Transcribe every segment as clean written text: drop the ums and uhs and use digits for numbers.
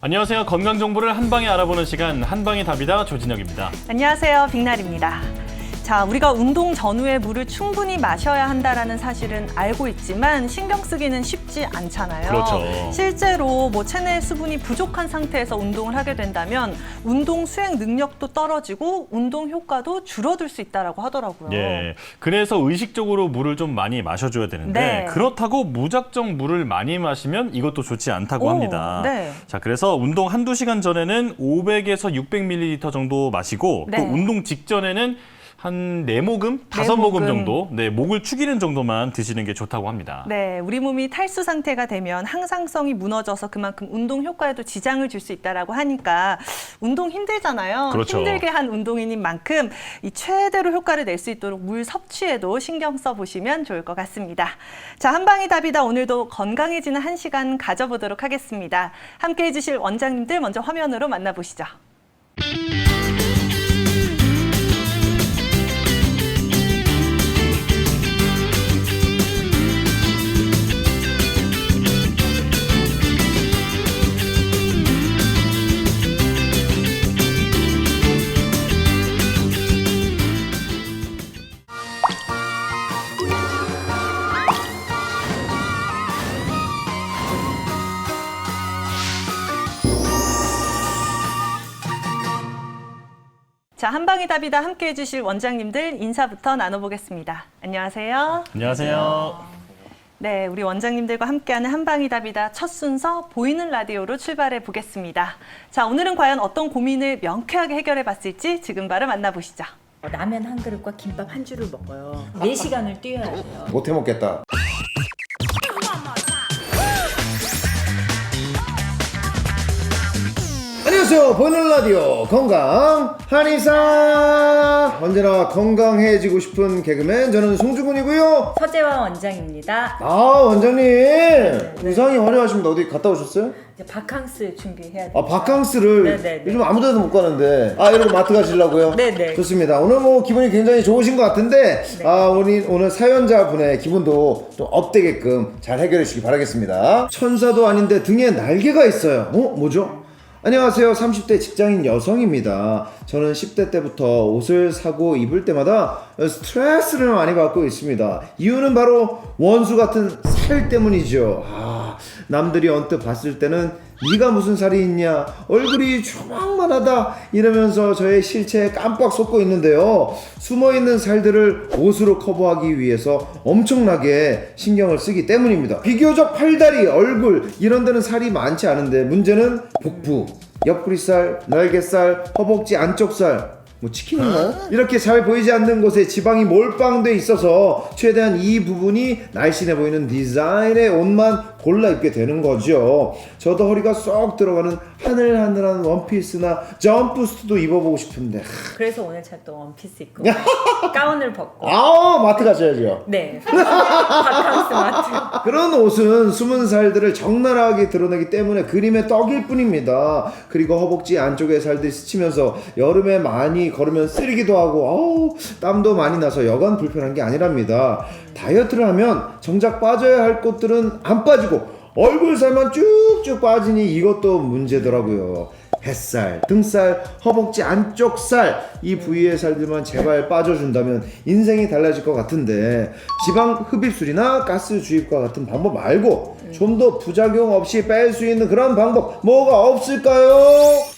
안녕하세요. 건강 정보를 한 방에 알아보는 시간 한방이 답이다 조진혁입니다. 안녕하세요. 빅날입니다. 자, 우리가 운동 전후에 물을 충분히 마셔야 한다라는 사실은 알고 있지만 신경 쓰기는 쉽지 않잖아요. 그렇죠. 실제로 체내 수분이 부족한 상태에서 운동을 하게 된다면 운동 수행 능력도 떨어지고 운동 효과도 줄어들 수 있다라고 하더라고요. 예, 그래서 의식적으로 물을 좀 많이 마셔줘야 되는데 네. 그렇다고 무작정 물을 많이 마시면 이것도 좋지 않다고 합니다. 네. 자, 그래서 운동 한두 시간 전에는 500에서 600ml 정도 마시고 네. 또 운동 직전에는 한 4모금, 5모금 정도 목을 축이는 정도만 드시는 게 좋다고 합니다. 네, 우리 몸이 탈수 상태가 되면 항상성이 무너져서 그만큼 운동 효과에도 지장을 줄 수 있다라고 하니까 운동 힘들잖아요. 그렇죠. 힘들게 한 운동인인 만큼 이 최대로 효과를 낼 수 있도록 물 섭취에도 신경 써보시면 좋을 것 같습니다. 자, 한방이 답이다. 오늘도 건강해지는 한 시간 가져보도록 하겠습니다. 함께해 주실 원장님들 먼저 화면으로 만나보시죠. 자, 한방이 답이다 함께해 주실 원장님들 인사부터 나눠보겠습니다. 안녕하세요. 안녕하세요. 네, 우리 원장님들과 함께하는 한방이 답이다 첫 순서 보이는 라디오로 출발해 보겠습니다. 자, 오늘은 과연 어떤 고민을 명쾌하게 해결해 봤을지 지금 바로 만나보시죠. 라면 한 그릇과 김밥 한 줄을 먹어요. 4시간을 뛰어야 돼요. 못해 먹겠다. 안녕하세요. 보이는 라디오 건강 한의사, 언제나 건강해지고 싶은 개그맨 저는 송중근이고요. 서재화 원장입니다. 아, 원장님 의상이 화려하십니다. 어디 갔다 오셨어요? 이제 바캉스 준비해야 돼요. 아, 바캉스를 네네네. 요즘 아무 데도 못 가는데 이러고 마트 가시려고요? 네네. 좋습니다. 오늘 기분이 굉장히 좋으신 것 같은데 네. 오늘 사연자분의 기분도 좀 업되게끔 잘 해결해 주시기 바라겠습니다. 천사도 아닌데 등에 날개가 있어요. 뭐죠? 안녕하세요. 30대 직장인 여성입니다. 저는 10대 때부터 옷을 사고 입을 때마다 스트레스를 많이 받고 있습니다. 이유는 바로 원수 같은 살 때문이죠. 남들이 언뜻 봤을 때는 네가 무슨 살이 있냐, 얼굴이 조망만하다 이러면서 저의 실체에 깜빡 속고 있는데요. 숨어있는 살들을 옷으로 커버하기 위해서 엄청나게 신경을 쓰기 때문입니다. 비교적 팔다리, 얼굴 이런 데는 살이 많지 않은데 문제는 복부, 옆구리살, 날개살, 허벅지 안쪽살, 치킨인가요? 이렇게 잘 보이지 않는 곳에 지방이 몰빵돼 있어서 최대한 이 부분이 날씬해 보이는 디자인의 옷만 골라 입게 되는 거죠. 저도 허리가 쏙 들어가는 하늘하늘한 원피스나 점프수트도 입어보고 싶은데. 그래서 오늘 제가 또 원피스 입고 가운을 벗고 마트 가셔야죠. 네. 바캉스 마트. 그런 옷은 숨은 살들을 적나라하게 드러내기 때문에 그림의 떡일 뿐입니다. 그리고 허벅지 안쪽에 살들이 스치면서 여름에 많이 걸으면 쓰리기도 하고 땀도 많이 나서 여간 불편한 게 아니랍니다. 다이어트를 하면 정작 빠져야 할 곳들은 안 빠지고 얼굴 살만 쭉쭉 빠지니 이것도 문제더라고요. 뱃살, 등살, 허벅지 안쪽 살, 이 부위의 살들만 제발 빠져준다면 인생이 달라질 것 같은데 지방 흡입술이나 가스 주입과 같은 방법 말고 좀 더 부작용 없이 뺄 수 있는 그런 방법 뭐가 없을까요?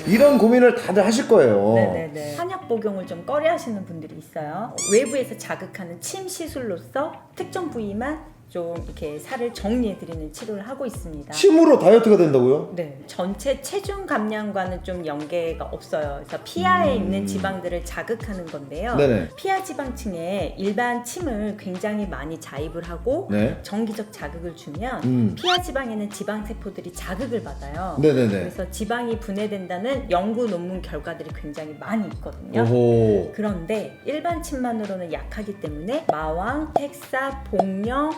이런 고민을 다들 하실 거예요. 네네네. 한약 복용을 좀 꺼려 하시는 분들이 있어요. 외부에서 자극하는 침 시술로서 특정 부위만 좀 이렇게 살을 정리해드리는 치료를 하고 있습니다. 침으로 다이어트가 된다고요? 네, 전체 체중 감량과는 좀 연계가 없어요. 그래서 피하에 있는 지방들을 자극하는 건데요. 네네. 피하 지방층에 일반 침을 굉장히 많이 자입을 하고 네. 정기적 자극을 주면 피하 지방에는 지방 세포들이 자극을 받아요. 네네네. 그래서 지방이 분해된다는 연구 논문 결과들이 굉장히 많이 있거든요. 오호. 그런데 일반 침만으로는 약하기 때문에 마왕, 택사, 복령,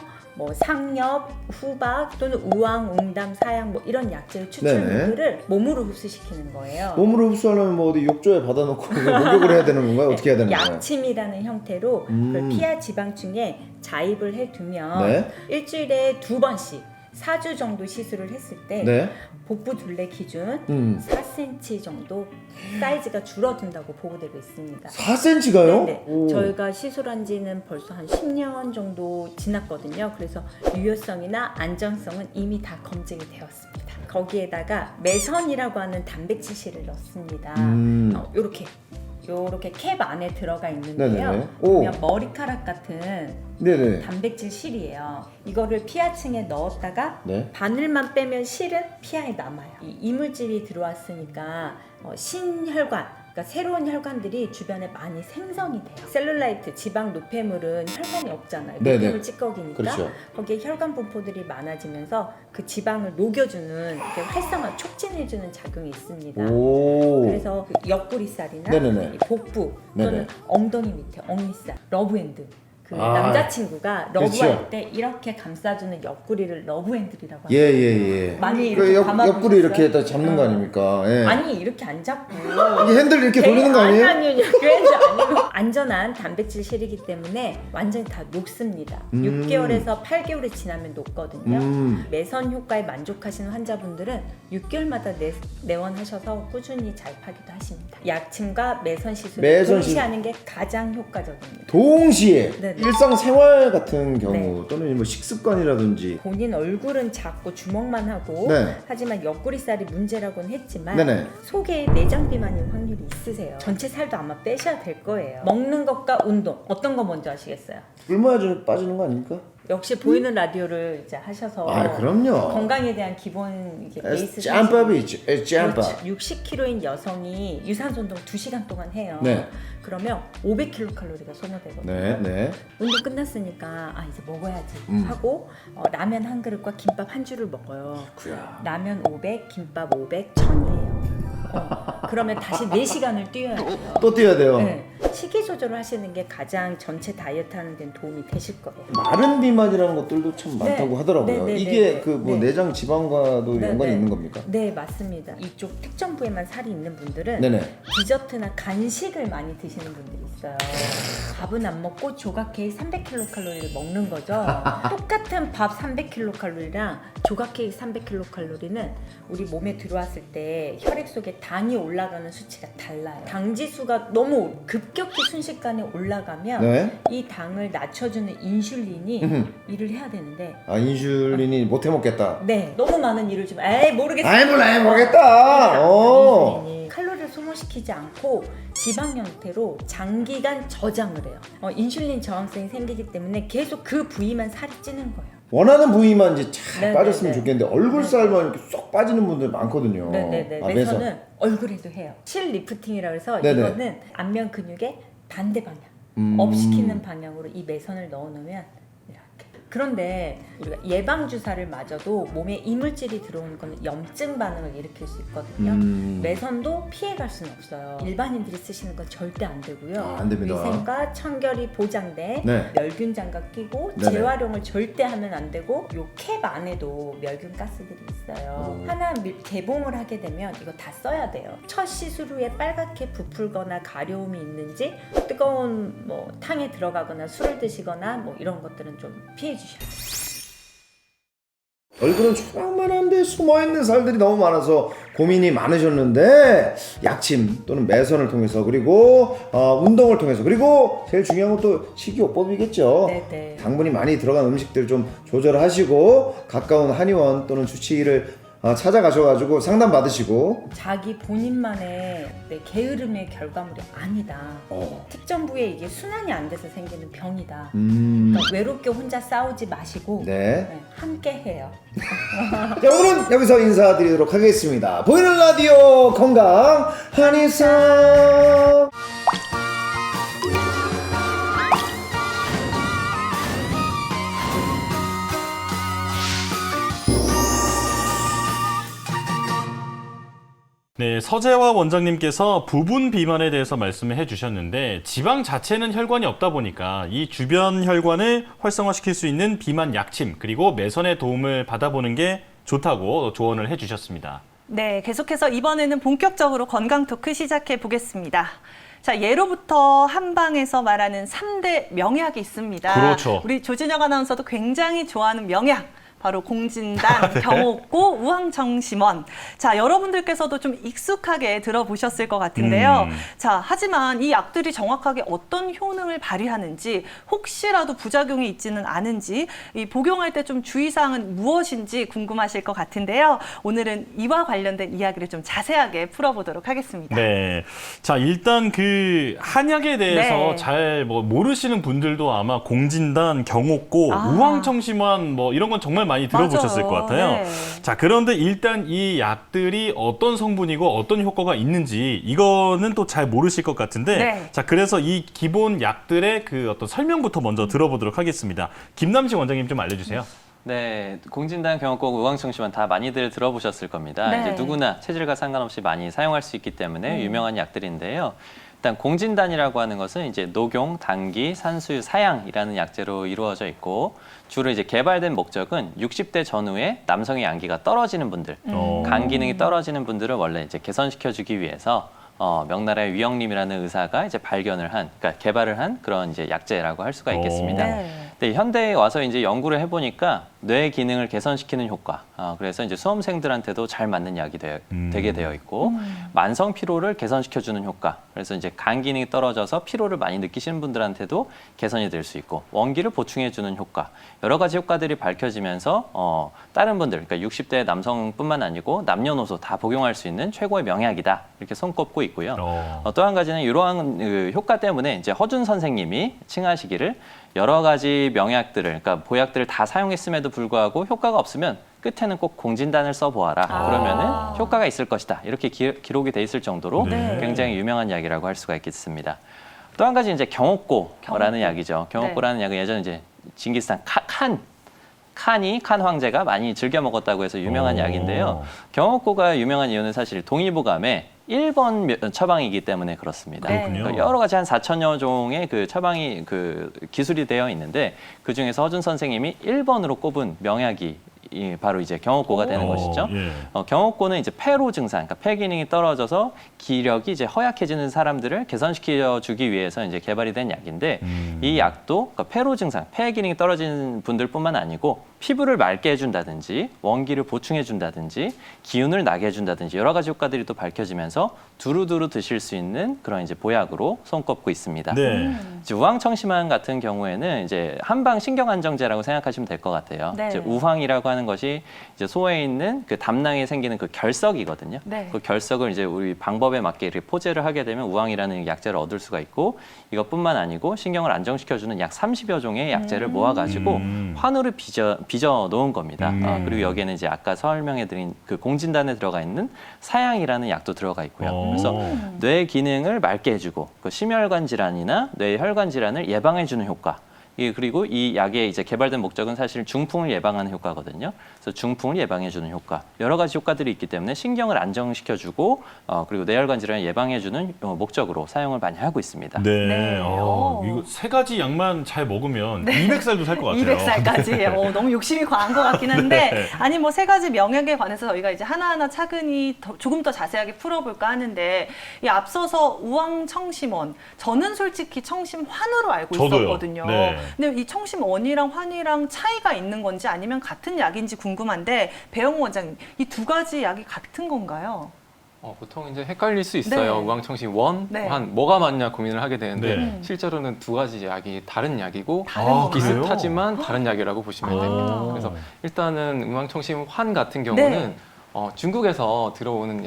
상엽, 후박 또는 우왕, 웅담, 사양 이런 약재를 추출물들을 몸으로 흡수시키는 거예요. 몸으로 흡수하려면 어디 욕조에 받아놓고 목욕을 해야 되는 건가요? 어떻게 해야 되는 건가요? 약침이라는 형태로 그 피하 지방층에 자입을 해두면 네. 일주일에 2번씩 4주 정도 시술을 했을 때 네. 복부 둘레 기준 4cm 정도 사이즈가 줄어든다고 보고되고 있습니다. 4cm가요? 네, 저희가 시술한 지는 벌써 한 10년 정도 지났거든요. 그래서 유효성이나 안정성은 이미 다 검증이 되었습니다. 거기에다가 매선이라고 하는 단백질실을 넣습니다. 요렇게 캡 안에 들어가 있는데요. 네네네. 보면 머리카락 같은 네네. 단백질 실이에요. 이거를 피하층에 넣었다가 네. 바늘만 빼면 실은 피하에 남아요. 이 이물질이 들어왔으니까 신혈관, 그러니까 새로운 혈관들이 주변에 많이 생성이 돼요. 셀룰라이트, 지방 노폐물은 혈관이 없잖아요. 네네. 노폐물 찌꺼기니까 그렇죠. 거기에 혈관 분포들이 많아지면서 그 지방을 녹여주는, 이렇게 활성화, 촉진해주는 작용이 있습니다. 오. 그래서 그 옆구리살이나 네네네. 이 복부 또는 네네. 엉덩이 밑에 어미살, 러브핸드. 그 아, 남자친구가 그렇죠. 러브할 때 이렇게 감싸주는 옆구리를 러브핸들이라고 합니다. 예. 많이 그 이렇게 감아보셨어요? 옆구리 이렇게 딱 잡는 거 아닙니까? 예. 아니 이렇게 안 잡고 이게 핸들 이렇게 돌리는 거 아니에요? 아니요. 그랜저 아니고 안전한 단백질 실이기 때문에 완전히 다 녹습니다. 6개월에서 8개월이 지나면 녹거든요. 매선 효과에 만족하시는 환자분들은 6개월마다 내원하셔서 꾸준히 자입하기도 하십니다. 약침과 매선 시술을 동시에 하는 게 가장 효과적입니다. 동시에 네네. 일상생활 같은 경우 네. 또는 뭐 식습관이라든지 본인 얼굴은 작고 주먹만 하고 네. 하지만 옆구리살이 문제라고는 했지만 네네. 속에 내장 비만인 확률이 있으세요. 전체 살도 아마 빼셔야 될 거예요. 먹는 것과 운동 어떤 거 먼저 하시겠어요? 굶어야 빠지는 거 아닙니까? 역시 보이는 라디오를 이제 하셔서 그럼요. 건강에 대한 기본 이게 베이스 짬밥이 있죠. 짬밥. 그렇죠. 60kg인 여성이 유산소 운동 2시간 동안 해요. 네. 그러면 500kcal가 소모되거든요. 네. 운동 끝났으니까 이제 먹어야지 하고 라면 한 그릇과 김밥 한 줄을 먹어요. 라면 500, 김밥 500, 1000이에요. 그러면 다시 4시간을 뛰어야 돼요. 또 뛰어야 돼요. 네. 식이 조절을 하시는 게 가장 전체 다이어트 하는 데는 도움이 되실 거예요. 마른 비만이라는 것들도 참 많다고 네. 하더라고요. 네. 이게 그 뭐 네. 내장 지방과도 네. 연관이 네. 있는 겁니까? 네, 맞습니다. 이쪽 특정 부에만 살이 있는 분들은 네네. 디저트나 간식을 많이 드시는 분들이 있어요. 밥은 안 먹고 조각 케이크 300kcal를 먹는 거죠. 똑같은 밥 300kcal랑 조각 케이크 300kcal는 우리 몸에 들어왔을 때 혈액 속에 당이 올라가는 수치가 달라요. 당 지수가 너무 급격히 순식간에 올라가면 네. 이 당을 낮춰주는 인슐린이 일을 해야 되는데 인슐린이 못 해먹겠다. 네, 너무 많은 일을 좀 모르겠어요. 모르겠다. 인슐린이 칼로리를 소모시키지 않고 지방 형태로 장기간 저장을 해요. 인슐린 저항성이 생기기 때문에 계속 그 부위만 살이 찌는 거예요. 원하는 부위만 이제 잘 네, 빠졌으면 네, 네. 좋겠는데 얼굴살만 이렇게 쏙 빠지는 분들 많거든요. 네네네. 아, 매선은 얼굴에도 해요. 실 리프팅이라고 해서 네네. 이거는 안면 근육의 반대 방향, 업시키는 방향으로 이 매선을 넣어놓으면 이렇게. 그런데 우리가 예방 주사를 맞아도 몸에 이물질이 들어오는 건 염증 반응을 일으킬 수 있거든요. 매선도 피해갈 수는 없어요. 일반인들이 쓰시는 건 절대 안 되고요. 안 됩니다. 위생과 청결이 보장된 네. 멸균 장갑 끼고 네네. 재활용을 절대 하면 안 되고 요 캡 안에도 멸균 가스들이 있어요. 하나 개봉을 하게 되면 이거 다 써야 돼요. 첫 시술 후에 빨갛게 부풀거나 가려움이 있는지 뜨거운 뭐 탕에 들어가거나 술을 드시거나 뭐 이런 것들은 좀 피해 주셔야 돼요. 얼굴은 조그만한데 숨어있는 살들이 너무 많아서 고민이 많으셨는데 약침 또는 매선을 통해서 그리고 운동을 통해서 그리고 제일 중요한 건 또 식이요법이겠죠. 네네. 당분이 많이 들어간 음식들 좀 조절하시고 가까운 한의원 또는 주치의를 찾아가셔가지고 상담 받으시고 자기 본인만의 게으름의 결과물이 아니다. 특정 부에 이게 순환이 안 돼서 생기는 병이다. 그러니까 외롭게 혼자 싸우지 마시고 네. 함께 해요. 자, 오늘은 여기서 인사드리도록 하겠습니다. 보이는 라디오 건강 한의사. 네, 서재화 원장님께서 부분 비만에 대해서 말씀을 해주셨는데 지방 자체는 혈관이 없다 보니까 이 주변 혈관을 활성화시킬 수 있는 비만 약침 그리고 매선의 도움을 받아보는 게 좋다고 조언을 해주셨습니다. 네, 계속해서 이번에는 본격적으로 건강 토크 시작해 보겠습니다. 자, 예로부터 한방에서 말하는 3대 명약이 있습니다. 그렇죠. 우리 조진혁 아나운서도 굉장히 좋아하는 명약. 바로 공진단, 경옥고, 우황청심원. 자, 여러분들께서도 좀 익숙하게 들어보셨을 것 같은데요. 자, 하지만 이 약들이 정확하게 어떤 효능을 발휘하는지, 혹시라도 부작용이 있지는 않은지, 이 복용할 때 좀 주의사항은 무엇인지 궁금하실 것 같은데요. 오늘은 이와 관련된 이야기를 좀 자세하게 풀어보도록 하겠습니다. 네. 자, 일단 그 한약에 대해서 네. 잘 뭐 모르시는 분들도 아마 공진단, 경옥고, 우황청심환 뭐 이런 건 정말 많이 들어보셨을 맞아요. 것 같아요. 네. 자, 그런데 일단 이 약들이 어떤 성분이고 어떤 효과가 있는지 이거는 또 잘 모르실 것 같은데 네. 자, 그래서 이 기본 약들의 그 어떤 설명부터 먼저 들어보도록 하겠습니다. 김남식 원장님 좀 알려주세요. 네, 공진단, 경옥고, 우황청심환 다 많이들 들어보셨을 겁니다. 네. 이제 누구나 체질과 상관없이 많이 사용할 수 있기 때문에 유명한 약들인데요. 일단 공진단이라고 하는 것은 이제 녹용, 당기, 산수유, 사양이라는 약재로 이루어져 있고 주로 이제 개발된 목적은 60대 전후에 남성의 양기가 떨어지는 분들, 간 기능이 떨어지는 분들을 원래 이제 개선시켜주기 위해서 명나라의 위영림이라는 의사가 이제 발견을 한, 그러니까 개발을 한 그런 이제 약재라고 할 수가 있겠습니다. 네. 근데 현대에 와서 이제 연구를 해보니까 뇌 기능을 개선시키는 효과, 그래서 이제 수험생들한테도 잘 맞는 약이 되게 되어 있고 만성 피로를 개선시켜주는 효과, 그래서 이제 간 기능이 떨어져서 피로를 많이 느끼시는 분들한테도 개선이 될 수 있고 원기를 보충해주는 효과, 여러 가지 효과들이 밝혀지면서 다른 분들, 그러니까 60대 남성뿐만 아니고 남녀노소 다 복용할 수 있는 최고의 명약이다 이렇게 손꼽고 있고요. 또 한 가지는 이러한 그 효과 때문에 이제 허준 선생님이 칭하시기를 여러 가지 명약들을, 그러니까 보약들을 다 사용했음에도 불구하고 효과가 없으면 끝에는 꼭 공진단을 써보아라. 그러면은 효과가 있을 것이다. 이렇게 기록이 돼 있을 정도로 네. 굉장히 유명한 약이라고 할 수가 있겠습니다. 또 한 가지 이제 경옥고라는 약이죠. 경옥고라는 약은 예전에 이제 징기스탄 칸이 칸 황제가 많이 즐겨 먹었다고 해서 유명한 약인데요. 경옥고가 유명한 이유는 사실 동의보감의 1번 처방이기 때문에 그렇습니다. 네. 그렇군요. 여러 가지 한 4천여 종의 그 처방이 그 기술이 되어 있는데 그 중에서 허준 선생님이 1번으로 꼽은 명약이 바로 이제 경옥고가 되는 것이죠. 예. 경옥고는 이제 폐로 증상, 그러니까 폐 기능이 떨어져서 기력이 이제 허약해지는 사람들을 개선시켜 주기 위해서 이제 개발이 된 약인데 이 약도 그러니까 폐로 증상, 폐 기능이 떨어지는 분들뿐만 아니고 피부를 맑게 해준다든지 원기를 보충해준다든지 기운을 나게 해준다든지 여러 가지 효과들이 또 밝혀지면서 두루두루 드실 수 있는 그런 이제 보약으로 손꼽고 있습니다. 네. 이제 우황청심환 같은 경우에는 이제 한방 신경안정제라고 생각하시면 될 것 같아요. 네. 이제 우황이라고 하는 것이 이제 소에 있는 그 담낭에 생기는 그 결석이거든요. 네. 그 결석을 이제 우리 방법에 맞게 이렇게 포제를 하게 되면 우황이라는 약재를 얻을 수가 있고 이것뿐만 아니고 신경을 안정시켜주는 약 30여 종의 약재를 모아가지고 환우를 빚어 놓은 겁니다. 그리고 여기에는 이제 아까 설명해드린 그 공진단에 들어가 있는 사양이라는 약도 들어가 있고요. 그래서 뇌 기능을 맑게 해주고 그 심혈관 질환이나 뇌 혈관 질환을 예방해주는 효과. 그리고 이 약의 이제 개발된 목적은 사실 중풍을 예방하는 효과거든요. 그래서 중풍을 예방해주는 효과, 여러 가지 효과들이 있기 때문에 신경을 안정시켜주고 그리고 뇌혈관 질환을 예방해주는 목적으로 사용을 많이 하고 있습니다. 네. 네. 이거 세 가지 약만 잘 먹으면 200살도 살 것 같아요. 200살까지. 너무 욕심이 과한 것 같긴 한데 아니 뭐 세 가지 명약에 관해서 저희가 이제 하나하나 차근히 조금 더 자세하게 풀어볼까 하는데 이 앞서서 우황청심원, 저는 솔직히 청심환으로 알고 저도요. 있었거든요. 네. 근데 이 청심원이랑 환이랑 차이가 있는 건지 아니면 같은 약인지 궁금한데 배영호 원장님, 이 두 가지 약이 같은 건가요? 보통 이제 헷갈릴 수 있어요. 네. 우황청심 원, 네. 환, 뭐가 맞냐 고민을 하게 되는데 네. 실제로는 두 가지 약이 다른 약이고 다른 건가요? 비슷하지만 다른 약이라고 보시면 됩니다. 그래서 일단은 우황청심 환 같은 경우는 네. 중국에서 들어오는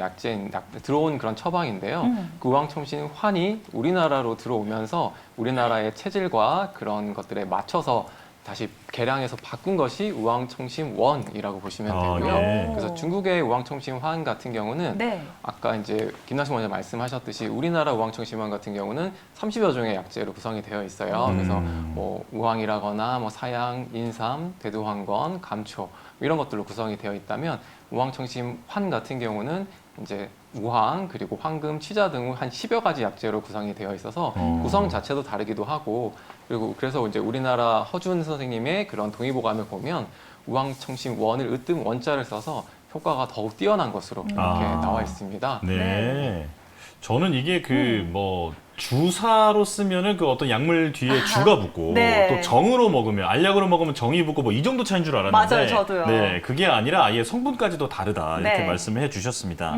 들어온 그런 처방인데요. 그 우황청심 환이 우리나라로 들어오면서 우리나라의 체질과 그런 것들에 맞춰서 다시 개량해서 바꾼 것이 우황청심 원이라고 보시면 되고요. 예. 그래서 중국의 우황청심 환 같은 경우는 네. 아까 이제 김남식 원장 말씀하셨듯이 우리나라 우황청심 환 같은 경우는 30여 종의 약재로 구성이 되어 있어요. 그래서 뭐 우황이라거나 뭐 사양, 인삼, 대두황건, 감초 이런 것들로 구성이 되어 있다면 우황청심 환 같은 경우는 이제 우황 그리고 황금, 치자 등 한 10여 가지 약재로 구성이 되어 있어서 구성 자체도 다르기도 하고 그리고 그래서 이제 우리나라 허준 선생님의 그런 동의보감을 보면 우황청심 원을 으뜸 원자를 써서 효과가 더욱 뛰어난 것으로 이렇게 나와 있습니다. 네. 저는 이게 그 뭐 주사로 쓰면은 그 어떤 약물 뒤에 주가 붙고 네. 또 정으로 먹으면 알약으로 먹으면 정이 붙고 뭐 이 정도 차이인 줄 알았는데 맞아요, 저도요. 네, 그게 아니라 아예 성분까지도 다르다 이렇게 네. 말씀을 해주셨습니다.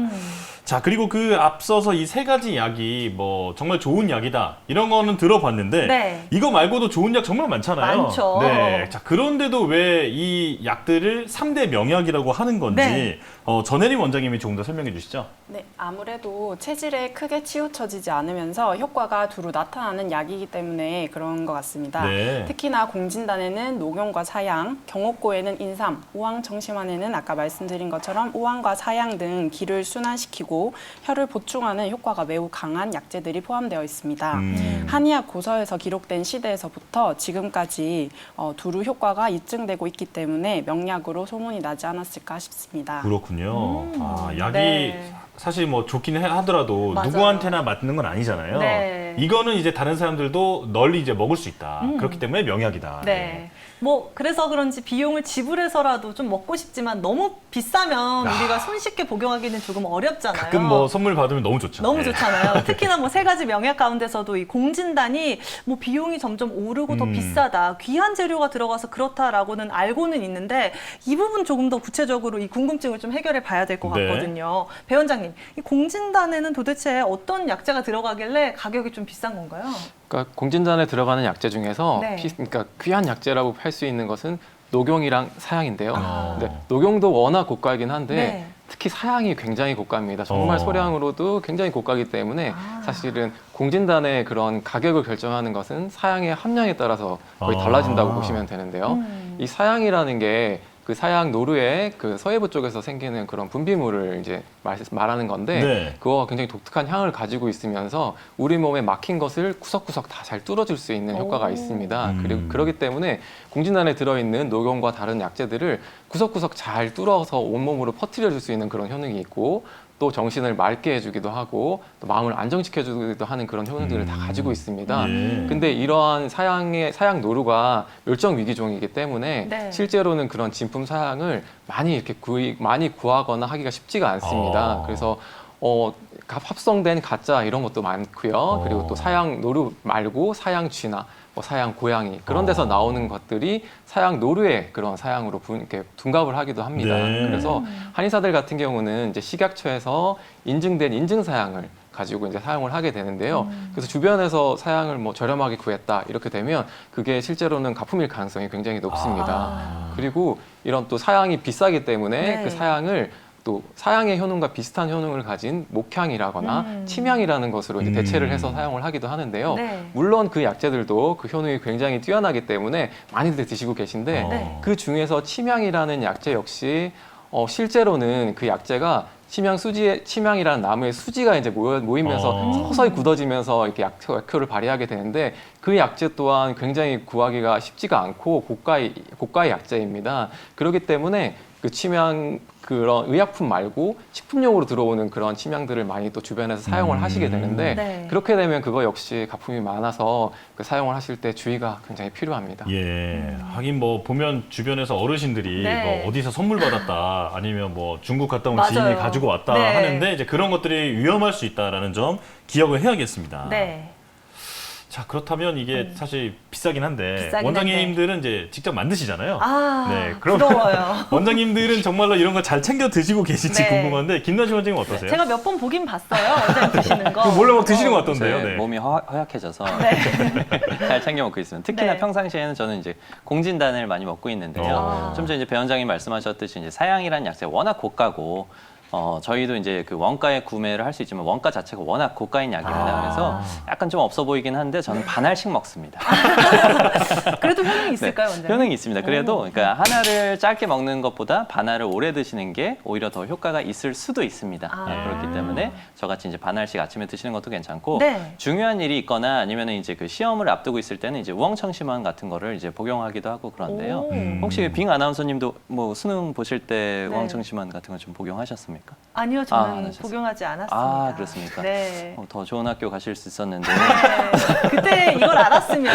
자, 그리고 그 앞서서 이 세 가지 약이 뭐 정말 좋은 약이다 이런 거는 들어봤는데 네. 이거 말고도 좋은 약 정말 많잖아요. 많죠. 네, 자 그런데도 왜 이 약들을 3대 명약이라고 하는 건지 네. 전혜림 원장님이 조금 더 설명해 주시죠. 네, 아무래도 체질에 크게 치우쳐지지 않으면서 효과가 두루 나타나는 약이기 때문에 그런 것 같습니다. 네. 특히나 공진단에는 녹용과 사양, 경옥고에는 인삼, 우황청심환에는 아까 말씀드린 것처럼 우황과 사양 등 기를 순환시키고 혈을 보충하는 효과가 매우 강한 약재들이 포함되어 있습니다. 한의학 고서에서 기록된 시대에서부터 지금까지 두루 효과가 입증되고 있기 때문에 명약으로 소문이 나지 않았을까 싶습니다. 그렇군요. 아, 약이 네. 사실 뭐 좋긴 하더라도 맞아요. 누구한테나 맞는 건 아니잖아요. 네. 이거는 이제 다른 사람들도 널리 이제 먹을 수 있다. 그렇기 때문에 명약이다. 네. 뭐 그래서 그런지 비용을 지불해서라도 좀 먹고 싶지만 너무 비싸면 우리가 손쉽게 복용하기는 조금 어렵잖아요. 가끔 뭐 선물 받으면 너무 좋죠. 너무 네. 좋잖아요. 특히나 뭐 세 가지 명약 가운데서도 이 공진단이 뭐 비용이 점점 오르고 더 비싸다, 귀한 재료가 들어가서 그렇다라고는 알고는 있는데 이 부분 조금 더 구체적으로 이 궁금증을 좀 해결해 봐야 될 것 네. 같거든요. 배 원장님, 이 공진단에는 도대체 어떤 약재가 들어가길래 가격이 좀 비싼 건가요? 그러니까 공진단에 들어가는 약재 중에서 네. 그러니까 귀한 약재라고 할 수 있는 것은 녹용이랑 사양인데요. 아. 네, 녹용도 워낙 고가이긴 한데 네. 특히 사양이 굉장히 고가입니다. 정말 소량으로도 굉장히 고가이기 때문에 사실은 공진단의 그런 가격을 결정하는 것은 사양의 함량에 따라서 거의 달라진다고 보시면 되는데요. 이 사양이라는 게 그 사양 노루의 그 서해부 쪽에서 생기는 그런 분비물을 이제 말하는 건데 네. 그거가 굉장히 독특한 향을 가지고 있으면서 우리 몸에 막힌 것을 구석구석 다 잘 뚫어줄 수 있는 효과가 있습니다. 그리고 그렇기 때문에 공진단에 들어있는 녹용과 다른 약재들을 구석구석 잘 뚫어서 온몸으로 퍼뜨려줄 수 있는 그런 효능이 있고 또 정신을 맑게 해주기도 하고 또 마음을 안정시켜주기도 하는 그런 효능들을 다 가지고 있습니다. 예. 근데 이러한 사양 노루가 멸종 위기종이기 때문에 네. 실제로는 그런 진품 사양을 많이 이렇게 많이 구하거나 하기가 쉽지가 않습니다. 그래서 합성된 가짜 이런 것도 많고요. 그리고 또 사양 노루 말고 사양 쥐나 뭐 사양 고양이 그런 데서 나오는 것들이 사양 노루의 그런 사양으로 이렇게 둔갑을 하기도 합니다. 네. 그래서 한의사들 같은 경우는 이제 식약처에서 인증된 인증 사양을 가지고 이제 사용을 하게 되는데요. 그래서 주변에서 사양을 뭐 저렴하게 구했다 이렇게 되면 그게 실제로는 가품일 가능성이 굉장히 높습니다. 그리고 이런 또 사양이 비싸기 때문에 네. 그 사양을 또 사양의 효능과 비슷한 효능을 가진 목향이라거나 침향이라는 것으로 이제 대체를 해서 사용을 하기도 하는데요. 네. 물론 그 약재들도 그 효능이 굉장히 뛰어나기 때문에 많이들 드시고 계신데 네. 그 중에서 침향이라는 약재 역시 실제로는 그 약재가 침향이라는 나무의 수지가 이제 모이면서 서서히 굳어지면서 이렇게 약효를 발휘하게 되는데 그 약재 또한 굉장히 구하기가 쉽지가 않고 고가의 약재입니다. 그렇기 때문에 그 침향 그런 의약품 말고 식품용으로 들어오는 그런 침향들을 많이 또 주변에서 사용을 하시게 되는데 네. 그렇게 되면 그거 역시 가품이 많아서 그 사용을 하실 때 주의가 굉장히 필요합니다. 예, 하긴 뭐 보면 주변에서 어르신들이 네. 뭐 어디서 선물 받았다 아니면 뭐 중국 갔다 온 맞아요. 지인이 가지고 왔다 네. 하는데 이제 그런 것들이 위험할 수 있다라는 점 기억을 해야겠습니다. 네. 자, 그렇다면 이게 사실 비싸긴 한데 비싸긴 원장님들은 이제 직접 만드시잖아요. 아, 네, 부러워요. 원장님들은 정말로 이런 거 잘 챙겨 드시고 계실지 네. 궁금한데 김나시 원장님 어떠세요? 제가 몇 번 보긴 봤어요. 원장님 드시는 거. 몰래 막 드시는 것 같던데요. 제 네. 몸이 허약해져서 잘 챙겨 먹고 있습니다. 특히나 네. 평상시에는 저는 이제 공진단을 많이 먹고 있는데요. 좀 전에 이제 배 원장님 말씀하셨듯이 이제 사양이라는 약재가 워낙 고가고 저희도 이제 그 원가에 구매를 할 수 있지만 원가 자체가 워낙 고가인 약입니다. 그래서 약간 좀 없어 보이긴 한데 저는 반알씩 먹습니다. 그래도 효능이 있을까요, 원장님? 효능이 있습니다. 그래도 그러니까 하나를 짧게 먹는 것보다 반알을 오래 드시는 게 오히려 더 효과가 있을 수도 있습니다. 아. 그렇기 때문에 저같이 이제 반알씩 아침에 드시는 것도 괜찮고 네. 중요한 일이 있거나 아니면 이제 그 시험을 앞두고 있을 때는 이제 우황청심환 같은 거를 이제 복용하기도 하고 그런데요. 오. 혹시 빙 아나운서님도 뭐 수능 보실 때 네. 우황청심환 같은 거 좀 복용하셨습니까? 하십니까? 아니요, 안 저는 하셨어요? 복용하지 않았습니다. 아, 그렇습니까? 네. 더 좋은 학교 가실 수 있었는데. 네. 그때 이걸 알았으면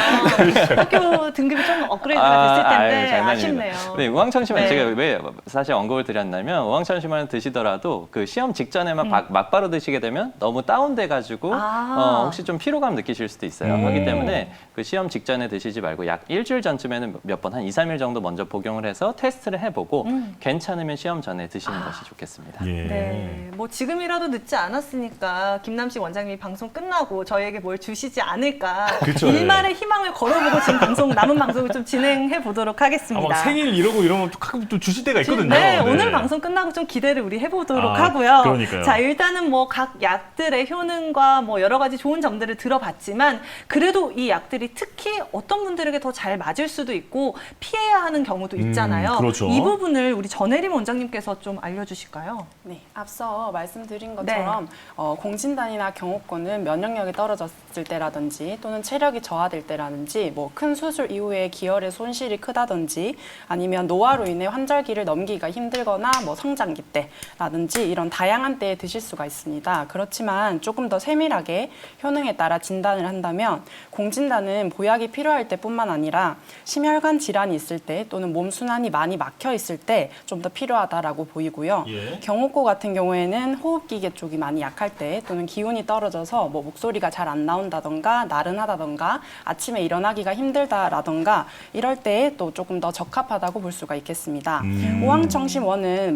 학교 등급이 좀 업그레이드가 됐을 텐데 장난입니다. 아쉽네요. 네, 우황청심환 네. 제가 왜 사실 언급을 드렸냐면 우황청심환을 드시더라도 그 시험 직전에만 막바로 드시게 되면 너무 다운돼가지고 혹시 좀 피로감 느끼실 수도 있어요. 그렇기 때문에 그 시험 직전에 드시지 말고 약 일주일 전쯤에는 몇 번 한 2, 3일 정도 먼저 복용을 해서 테스트를 해보고 괜찮으면 시험 전에 드시는 것이 좋겠습니다. 예. 네, 뭐 지금이라도 늦지 않았으니까 김남식 원장님이 방송 끝나고 저희에게 뭘 주시지 않을까 그쵸, 일말의 희망을 걸어보고 지금 남은 방송을 좀 진행해 보도록 하겠습니다. 막 생일 이러고 이러면 가끔 또 주실 때가 있거든요. 네, 오늘 방송 끝나고 좀 기대를 우리 해보도록 하고요. 그러니까요. 자, 일단은 뭐 각 약들의 효능과 뭐 여러 가지 좋은 점들을 들어봤지만 그래도 이 약들이 특히 어떤 분들에게 더 잘 맞을 수도 있고 피해야 하는 경우도 있잖아요. 그렇죠. 이 부분을 우리 전혜림 원장님께서 좀 알려주실까요? 네, 앞서 말씀드린 것처럼 공진단이나 경호권은 면역력이 떨어졌을 때라든지 또는 체력이 저하될 때라든지 뭐 큰 수술 이후에 기혈의 손실이 크다든지 아니면 노화로 인해 환절기를 넘기기가 힘들거나 뭐 성장기 때라든지 이런 다양한 때에 드실 수가 있습니다. 그렇지만 조금 더 세밀하게 효능에 따라 진단을 한다면 공진단은 보약이 필요할 때뿐만 아니라 심혈관 질환이 있을 때 또는 몸 순환이 많이 막혀 있을 때 좀 더 필요하다라고 보이고요. 예. 경호고 같은 경우에는 호흡기계 쪽이 많이 약할 때 또는 기운이 떨어져서 뭐 목소리가 잘 안 나온다던가 나른하다던가 아침에 일어나기가 힘들다라던가 이럴 때 또 조금 더 적합하다고 볼 수가 있겠습니다. 우황청심원은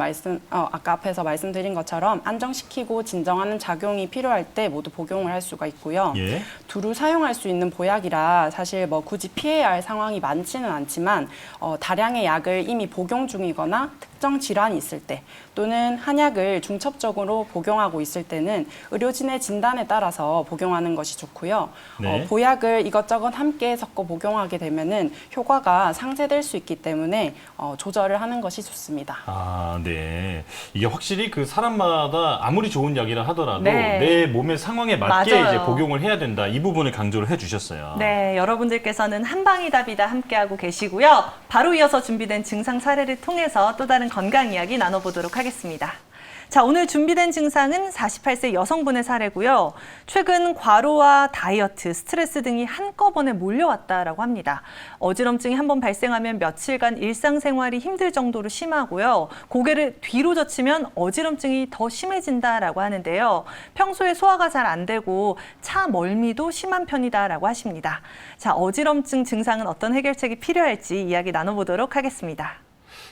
아까 앞에서 말씀드린 것처럼 안정시키고 진정하는 작용이 필요할 때 모두 복용을 할 수가 있고요. 예. 두루 사용할 수 있는 보약이라 사실 뭐 굳이 피해야 할 상황이 많지는 않지만 다량의 약을 이미 복용 중이거나 특정 질환이 있을 때 또는 한약을 중첩적으로 복용하고 있을 때는 의료진의 진단에 따라서 복용하는 것이 좋고요. 네. 보약을 이것저것 함께 섞어 복용하게 되면은 효과가 상쇄될 수 있기 때문에 조절을 하는 것이 좋습니다. 아, 네. 이게 확실히 그 사람마다 아무리 좋은 약이라 하더라도 네. 내 몸의 상황에 맞게 맞아요. 이제 복용을 해야 된다. 이 부분을 강조를 해주셨어요. 네, 여러분들께서는 한방이답이다 함께하고 계시고요. 바로 이어서 준비된 증상 사례를 통해서 또 다른 건강 이야기 나눠보도록 하겠습니다. 자, 오늘 준비된 증상은 48세 여성분의 사례고요. 최근 과로와 다이어트, 스트레스 등이 한꺼번에 몰려왔다라고 합니다. 어지럼증이 한번 발생하면 며칠간 일상생활이 힘들 정도로 심하고요. 고개를 뒤로 젖히면 어지럼증이 더 심해진다라고 하는데요. 평소에 소화가 잘 안 되고 차 멀미도 심한 편이다라고 하십니다. 자, 어지럼증 증상은 어떤 해결책이 필요할지 이야기 나눠보도록 하겠습니다.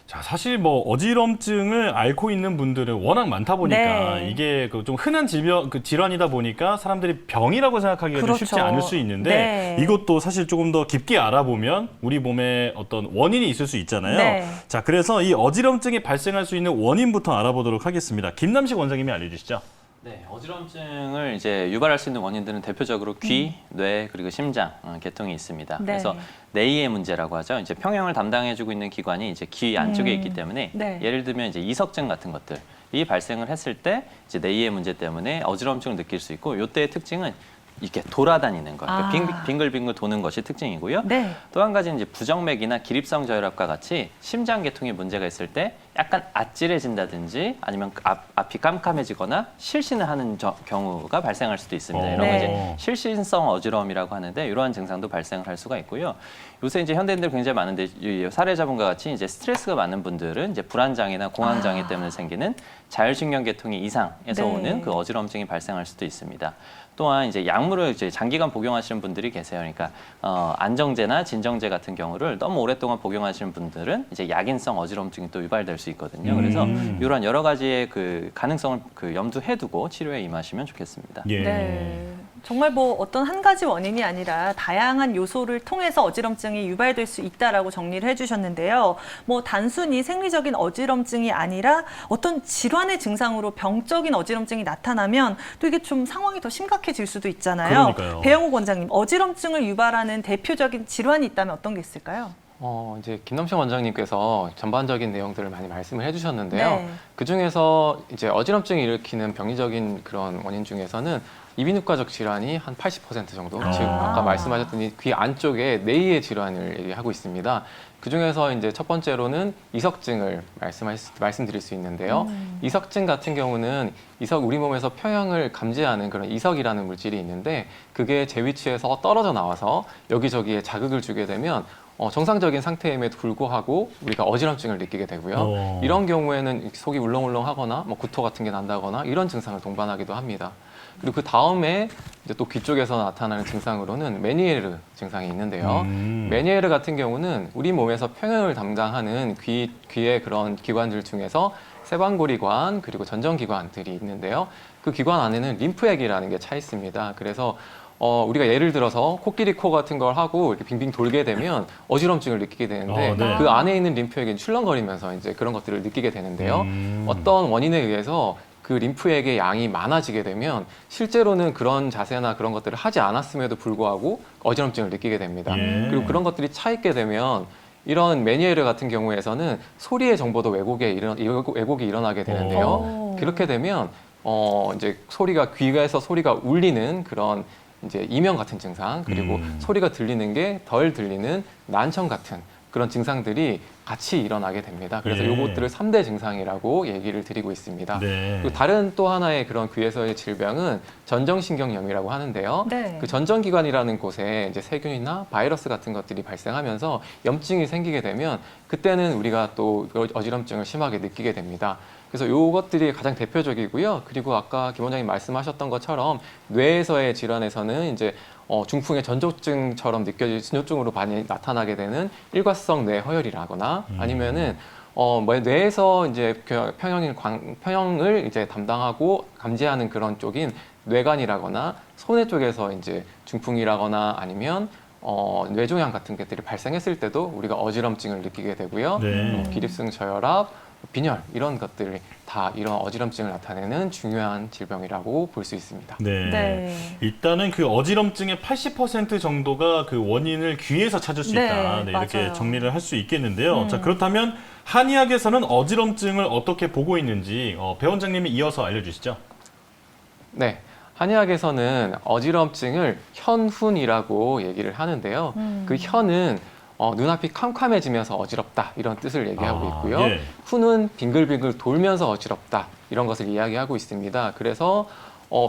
자, 사실 뭐 어지럼증을 앓고 있는 분들은 워낙 많다 보니까 네. 이게 그 좀 흔한 질환이다 보니까 사람들이 병이라고 생각하기가 좀 쉽지 그렇죠. 않을 수 있는데 네. 이것도 사실 조금 더 깊게 알아보면 우리 몸에 어떤 원인이 있을 수 있잖아요. 네. 자, 그래서 이 어지럼증이 발생할 수 있는 원인부터 알아보도록 하겠습니다. 김남식 원장님이 알려주시죠. 네, 어지럼증을 이제 유발할 수 있는 원인들은 대표적으로 귀, 뇌 그리고 심장 계통이 있습니다. 네. 그래서 뇌의 문제라고 하죠. 이제 평형을 담당해주고 있는 기관이 이제 귀 안쪽에 있기 때문에 네. 예를 들면 이제 이석증 같은 것들이 발생을 했을 때 이제 뇌의 문제 때문에 어지럼증을 느낄 수 있고 이때의 특징은 이렇게 돌아다니는 것, 그러니까 빙글빙글 도는 것이 특징이고요. 네. 또 한 가지는 이제 부정맥이나 기립성 저혈압과 같이 심장 계통에 문제가 있을 때 약간 아찔해진다든지 아니면 앞이 깜깜해지거나 실신을 하는 경우가 발생할 수도 있습니다. 이런 거 네. 이제 실신성 어지러움이라고 하는데 이러한 증상도 발생을 할 수가 있고요. 요새 이제 현대인들 굉장히 많은데 이 사례자분과 같이 이제 스트레스가 많은 분들은 이제 불안장애나 공황장애 때문에 생기는 자율신경 계통의 이상에서 네. 오는 그 어지럼증이 발생할 수도 있습니다. 또한 이제 약물을 이제 장기간 복용하시는 분들이 계세요. 그러니까 안정제나 진정제 같은 경우를 너무 오랫동안 복용하시는 분들은 이제 약인성 어지럼증이 또 유발될 수 있거든요. 그래서 이런 여러 가지의 그 가능성을 그 염두해 두고 치료에 임하시면 좋겠습니다. 예. 네. 정말 뭐 어떤 한 가지 원인이 아니라 다양한 요소를 통해서 어지럼증이 유발될 수 있다라고 정리를 해주셨는데요. 뭐 단순히 생리적인 어지럼증이 아니라 어떤 질환의 증상으로 병적인 어지럼증이 나타나면 또 이게 좀 상황이 더 심각해질 수도 있잖아요. 그러니까요. 배영욱 원장님, 어지럼증을 유발하는 대표적인 질환이 있다면 어떤 게 있을까요? 이제 김남식 원장님께서 전반적인 내용들을 많이 말씀을 해주셨는데요. 네. 그 중에서 이제 어지럼증을 일으키는 병리적인 그런 원인 중에서는 이비인후과적 질환이 한 80% 정도, 즉 아까 말씀하셨던 이 귀 안쪽에 내이의 질환을 얘기하고 있습니다. 그 중에서 이제 첫 번째로는 이석증을 말씀드릴 수 있는데요. 이석증 같은 경우는 우리 몸에서 평형을 감지하는 그런 이석이라는 물질이 있는데 그게 제 위치에서 떨어져 나와서 여기저기에 자극을 주게 되면 정상적인 상태임에도 불구하고 우리가 어지럼증을 느끼게 되고요. 이런 경우에는 속이 울렁울렁하거나 뭐 구토 같은 게 난다거나 이런 증상을 동반하기도 합니다. 그리고 그 다음에 이제 또 귀 쪽에서 나타나는 증상으로는 메니에르 증상이 있는데요. 메니에르 같은 경우는 우리 몸에서 평형을 담당하는 귀의 그런 기관들 중에서 세방고리관 그리고 전정기관들이 있는데요. 그 기관 안에는 림프액이라는 게 차 있습니다. 그래서 우리가 예를 들어서 코끼리 코 같은 걸 하고 이렇게 빙빙 돌게 되면 어지럼증을 느끼게 되는데 네. 그 안에 있는 림프액이 출렁거리면서 이제 그런 것들을 느끼게 되는데요. 어떤 원인에 의해서 그 림프액의 양이 많아지게 되면 실제로는 그런 자세나 그런 것들을 하지 않았음에도 불구하고 어지럼증을 느끼게 됩니다. 그리고 그런 것들이 차 있게 되면 이런 메니에르 같은 경우에서는 소리의 정보도 왜곡이 일어나게 되는데요. 그렇게 되면 이제 귀에서 소리가 울리는 그런 이제 이명 같은 증상 그리고 소리가 들리는 게 덜 들리는 난청 같은 그런 증상들이 같이 일어나게 됩니다. 그래서 요것들을 3대 증상이라고 얘기를 드리고 있습니다. 네. 그리고 다른 또 하나의 그런 귀에서의 질병은 전정신경염이라고 하는데요. 네. 그 전정기관이라는 곳에 이제 세균이나 바이러스 같은 것들이 발생하면서 염증이 생기게 되면 그때는 우리가 또 어지럼증을 심하게 느끼게 됩니다. 그래서 이것들이 가장 대표적이고요. 그리고 아까 김 원장님 말씀하셨던 것처럼 뇌에서의 질환에서는 이제 중풍의 전조증처럼 느껴질 신호증으로 많이 나타나게 되는 일과성 뇌허혈이라거나 아니면은 뇌에서 이제 평형을 이제 담당하고 감지하는 그런 쪽인 뇌관이라거나 소뇌 쪽에서 이제 중풍이라거나 아니면 뇌종양 같은 것들이 발생했을 때도 우리가 어지럼증을 느끼게 되고요. 네. 기립성 저혈압, 빈혈 이런 것들이 다 이런 어지럼증을 나타내는 중요한 질병이라고 볼 수 있습니다. 네. 네. 일단은 그 어지럼증의 80% 정도가 그 원인을 귀에서 찾을 수 네, 있다. 네, 이렇게 맞아요. 정리를 할 수 있겠는데요. 자, 그렇다면 한의학에서는 어지럼증을 어떻게 보고 있는지 배 원장님이 이어서 알려주시죠. 네. 한의학에서는 어지럼증을 현훈이라고 얘기를 하는데요. 그 현은 눈앞이 캄캄해지면서 어지럽다 이런 뜻을 얘기하고 있고요. 예. 훈은 빙글빙글 돌면서 어지럽다 이런 것을 이야기하고 있습니다. 그래서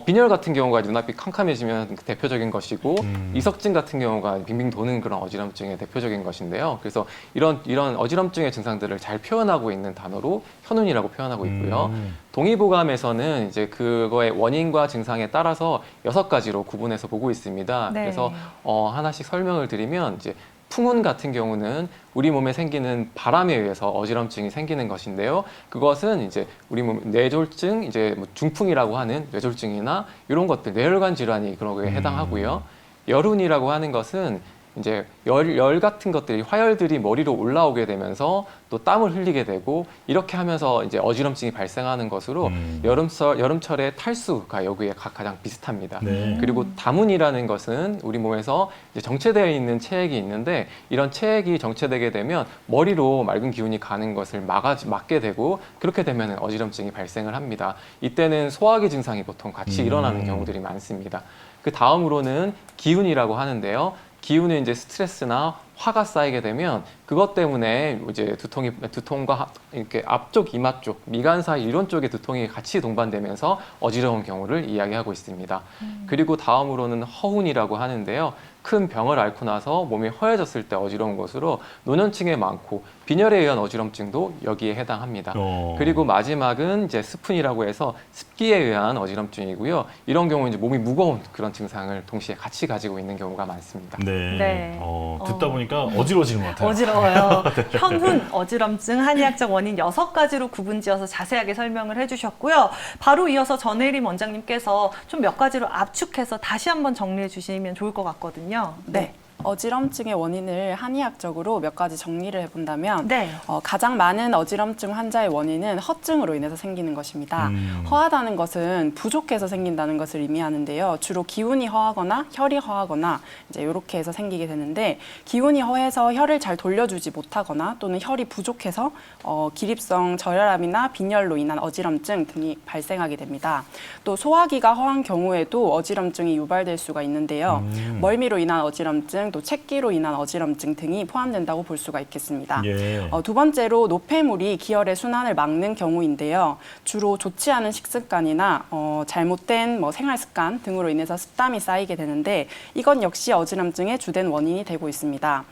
빈혈 같은 경우가 눈앞이 캄캄해지면 대표적인 것이고 이석증 같은 경우가 빙빙 도는 그런 어지럼증의 대표적인 것인데요. 그래서 이런 어지럼증의 증상들을 잘 표현하고 있는 단어로 현운이라고 표현하고 있고요. 동의보감에서는 이제 그거의 원인과 증상에 따라서 6가지로 구분해서 보고 있습니다. 네. 그래서 하나씩 설명을 드리면 이제 풍운 같은 경우는 우리 몸에 생기는 바람에 의해서 어지럼증이 생기는 것인데요. 그것은 이제 우리 몸 뇌졸중, 이제 뭐 중풍이라고 하는 뇌졸중이나 이런 것들, 뇌혈관 질환이 그런 거에 해당하고요. 열운이라고 하는 것은 이제 열 같은 것들이 화열들이 머리로 올라오게 되면서 또 땀을 흘리게 되고 이렇게 하면서 이제 어지럼증이 발생하는 것으로 여름철의 탈수가 여기에 가장 비슷합니다. 네. 그리고 다문이라는 것은 우리 몸에서 이제 정체되어 있는 체액이 있는데 이런 체액이 정체되게 되면 머리로 맑은 기운이 가는 것을 막게 되고 그렇게 되면 어지럼증이 발생을 합니다. 이때는 소화기 증상이 보통 같이 일어나는 경우들이 많습니다. 그 다음으로는 기운이라고 하는데요. 기운은 이제 스트레스나 화가 쌓이게 되면 그것 때문에 이제 두통과 이렇게 앞쪽 이마 쪽, 미간 사이 이런 쪽에 두통이 같이 동반되면서 어지러운 경우를 이야기하고 있습니다. 그리고 다음으로는 허운이라고 하는데요. 큰 병을 앓고 나서 몸이 허해졌을 때 어지러운 것으로 노년층에 많고 빈혈에 의한 어지럼증도 여기에 해당합니다. 그리고 마지막은 이제 스푼이라고 해서 습기에 의한 어지럼증이고요. 이런 경우는 이제 몸이 무거운 그런 증상을 동시에 같이 가지고 있는 경우가 많습니다. 네. 네. 듣다 보니까 어지러워지는 것 같아요. 어지러워요. 현훈, 어지럼증, 한의학적 원인 6가지로 구분지어서 자세하게 설명을 해주셨고요. 바로 이어서 전혜림 원장님께서 좀 몇 가지로 압축해서 다시 한번 정리해 주시면 좋을 것 같거든요. 네. 어지럼증의 원인을 한의학적으로 몇 가지 정리를 해본다면 네. 가장 많은 어지럼증 환자의 원인은 허증으로 인해서 생기는 것입니다. 허하다는 것은 부족해서 생긴다는 것을 의미하는데요. 주로 기운이 허하거나 혈이 허하거나 이제 이렇게 해서 생기게 되는데 기운이 허해서 혈을 잘 돌려주지 못하거나 또는 혈이 부족해서 기립성 저혈압이나 빈혈로 인한 어지럼증 등이 발생하게 됩니다. 또 소화기가 허한 경우에도 어지럼증이 유발될 수가 있는데요. 멀미로 인한 어지럼증, 또 책기로 인한 어지럼증 등이 포함된다고 볼 수가 있겠습니다. 예. 두 번째로 노폐물이 기혈의 순환을 막는 경우인데요. 주로 좋지 않은 식습관이나 잘못된 생활 습관 등으로 인해서 습담이 쌓이게 되는데 이건 역시 어지럼증의 주된 원인이 되고 있습니다.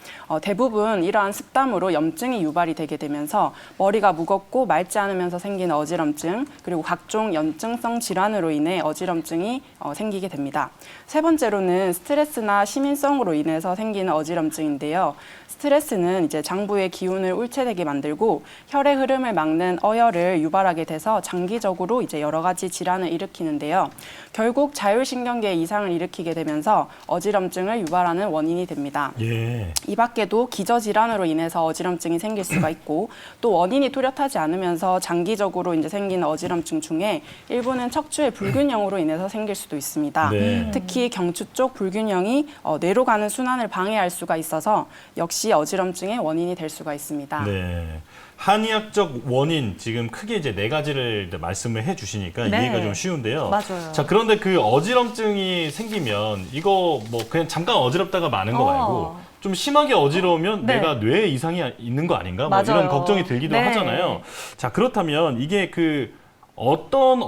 대부분 이러한 습담으로 염증이 유발이 되게 되면서 머리가 무겁고 맑지 않으면서 생기는 어지럼증, 그리고 각종 연증성 질환으로 인해 어지럼증이 생기게 됩니다. 세 번째로는 스트레스나 시민성으로 인해서 생기는 어지럼증인데요. 스트레스는 이제 장부의 기운을 울체되게 만들고 혈의 흐름을 막는 어혈을 유발하게 돼서 장기적으로 이제 여러 가지 질환을 일으키는데요. 결국 자율신경계 이상을 일으키게 되면서 어지럼증을 유발하는 원인이 됩니다. 예. 이 밖에도 기저질환으로 인해서 어지럼증이 생길 수가 있고 또 원인이 뚜렷하지 않으면서 장기적으로 이제 생기는 어지럼증 중에 일부는 척추의 불균형으로 인해서 생길 수도 있습니다. 네. 특히 경추 쪽 불균형이 뇌로 가는 순환을 방해할 수가 있어서 역시 어지럼증의 원인이 될 수가 있습니다. 네. 한의학적 원인 지금 크게 이제 4가지를 말씀을 해주시니까 네. 이해가 좀 쉬운데요. 맞아요. 자, 그런데 그 어지럼증이 생기면 이거 그냥 잠깐 어지럽다가 마는 거 말고 좀 심하게 어지러우면 네. 내가 뇌에 이상이 있는 거 아닌가? 맞아요. 이런 걱정이 들기도 네. 하잖아요. 자, 그렇다면 이게 어떤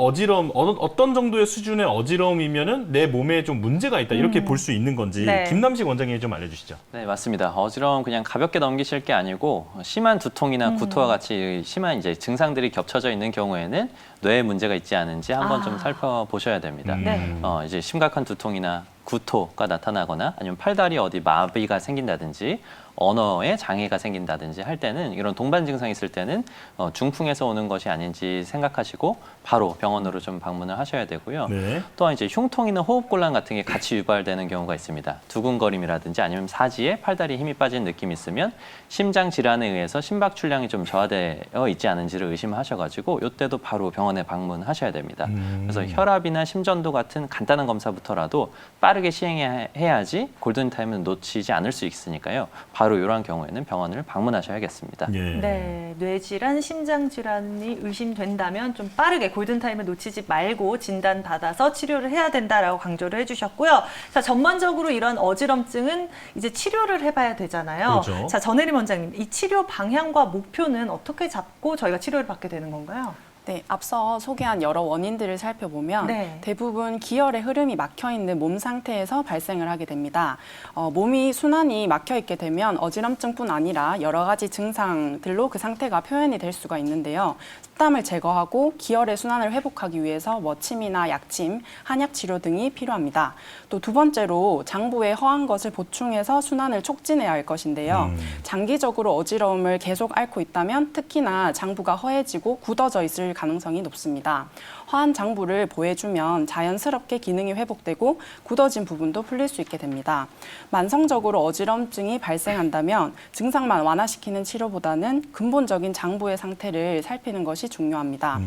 정도의 수준의 어지러움이면은 내 몸에 좀 문제가 있다 이렇게 볼 수 있는 건지 네. 김남식 원장님이 좀 알려주시죠. 네, 맞습니다. 어지러움 그냥 가볍게 넘기실 게 아니고 심한 두통이나 구토와 같이 심한 이제 증상들이 겹쳐져 있는 경우에는 뇌에 문제가 있지 않은지 한번 좀 살펴보셔야 됩니다. 네. 이제 심각한 두통이나 구토가 나타나거나 아니면 팔다리 어디 마비가 생긴다든지 언어에 장애가 생긴다든지 할 때는 이런 동반 증상이 있을 때는 중풍에서 오는 것이 아닌지 생각하시고 바로 병원으로 좀 방문을 하셔야 되고요. 네. 또한 이제 흉통이나 호흡곤란 같은 게 같이 유발되는 경우가 있습니다. 두근거림이라든지 아니면 사지에 팔다리에 힘이 빠진 느낌이 있으면 심장 질환에 의해서 심박 출량이 좀 저하되어 있지 않은지를 의심하셔가지고 이때도 바로 병원에 방문하셔야 됩니다. 그래서 혈압이나 심전도 같은 간단한 검사부터라도 빠르게 시행해야지 골든타임은 놓치지 않을 수 있으니까요. 바로 이러한 경우에는 병원을 방문하셔야겠습니다. 예. 네, 뇌질환, 심장질환이 의심된다면 좀 빠르게 골든타임을 놓치지 말고 진단받아서 치료를 해야 된다라고 강조를 해주셨고요. 자, 전반적으로 이런 어지럼증은 이제 치료를 해봐야 되잖아요. 그렇죠. 자, 전혜림 원장님, 이 치료 방향과 목표는 어떻게 잡고 저희가 치료를 받게 되는 건가요? 네, 앞서 소개한 여러 원인들을 살펴보면 네. 대부분 기혈의 흐름이 막혀있는 몸 상태에서 발생을 하게 됩니다. 몸이 순환이 막혀있게 되면 어지럼증뿐 아니라 여러 가지 증상들로 그 상태가 표현이 될 수가 있는데요. 습담을 제거하고 기혈의 순환을 회복하기 위해서 침이나 약침, 한약 치료 등이 필요합니다. 또 두 번째로 장부에 허한 것을 보충해서 순환을 촉진해야 할 것인데요. 장기적으로 어지러움을 계속 앓고 있다면 특히나 장부가 허해지고 굳어져 있을 가능성이 높습니다. 허한 장부를 보해주면 자연스럽게 기능이 회복되고 굳어진 부분도 풀릴 수 있게 됩니다. 만성적으로 어지럼증이 발생한다면 증상만 완화시키는 치료보다는 근본적인 장부의 상태를 살피는 것이 중요합니다.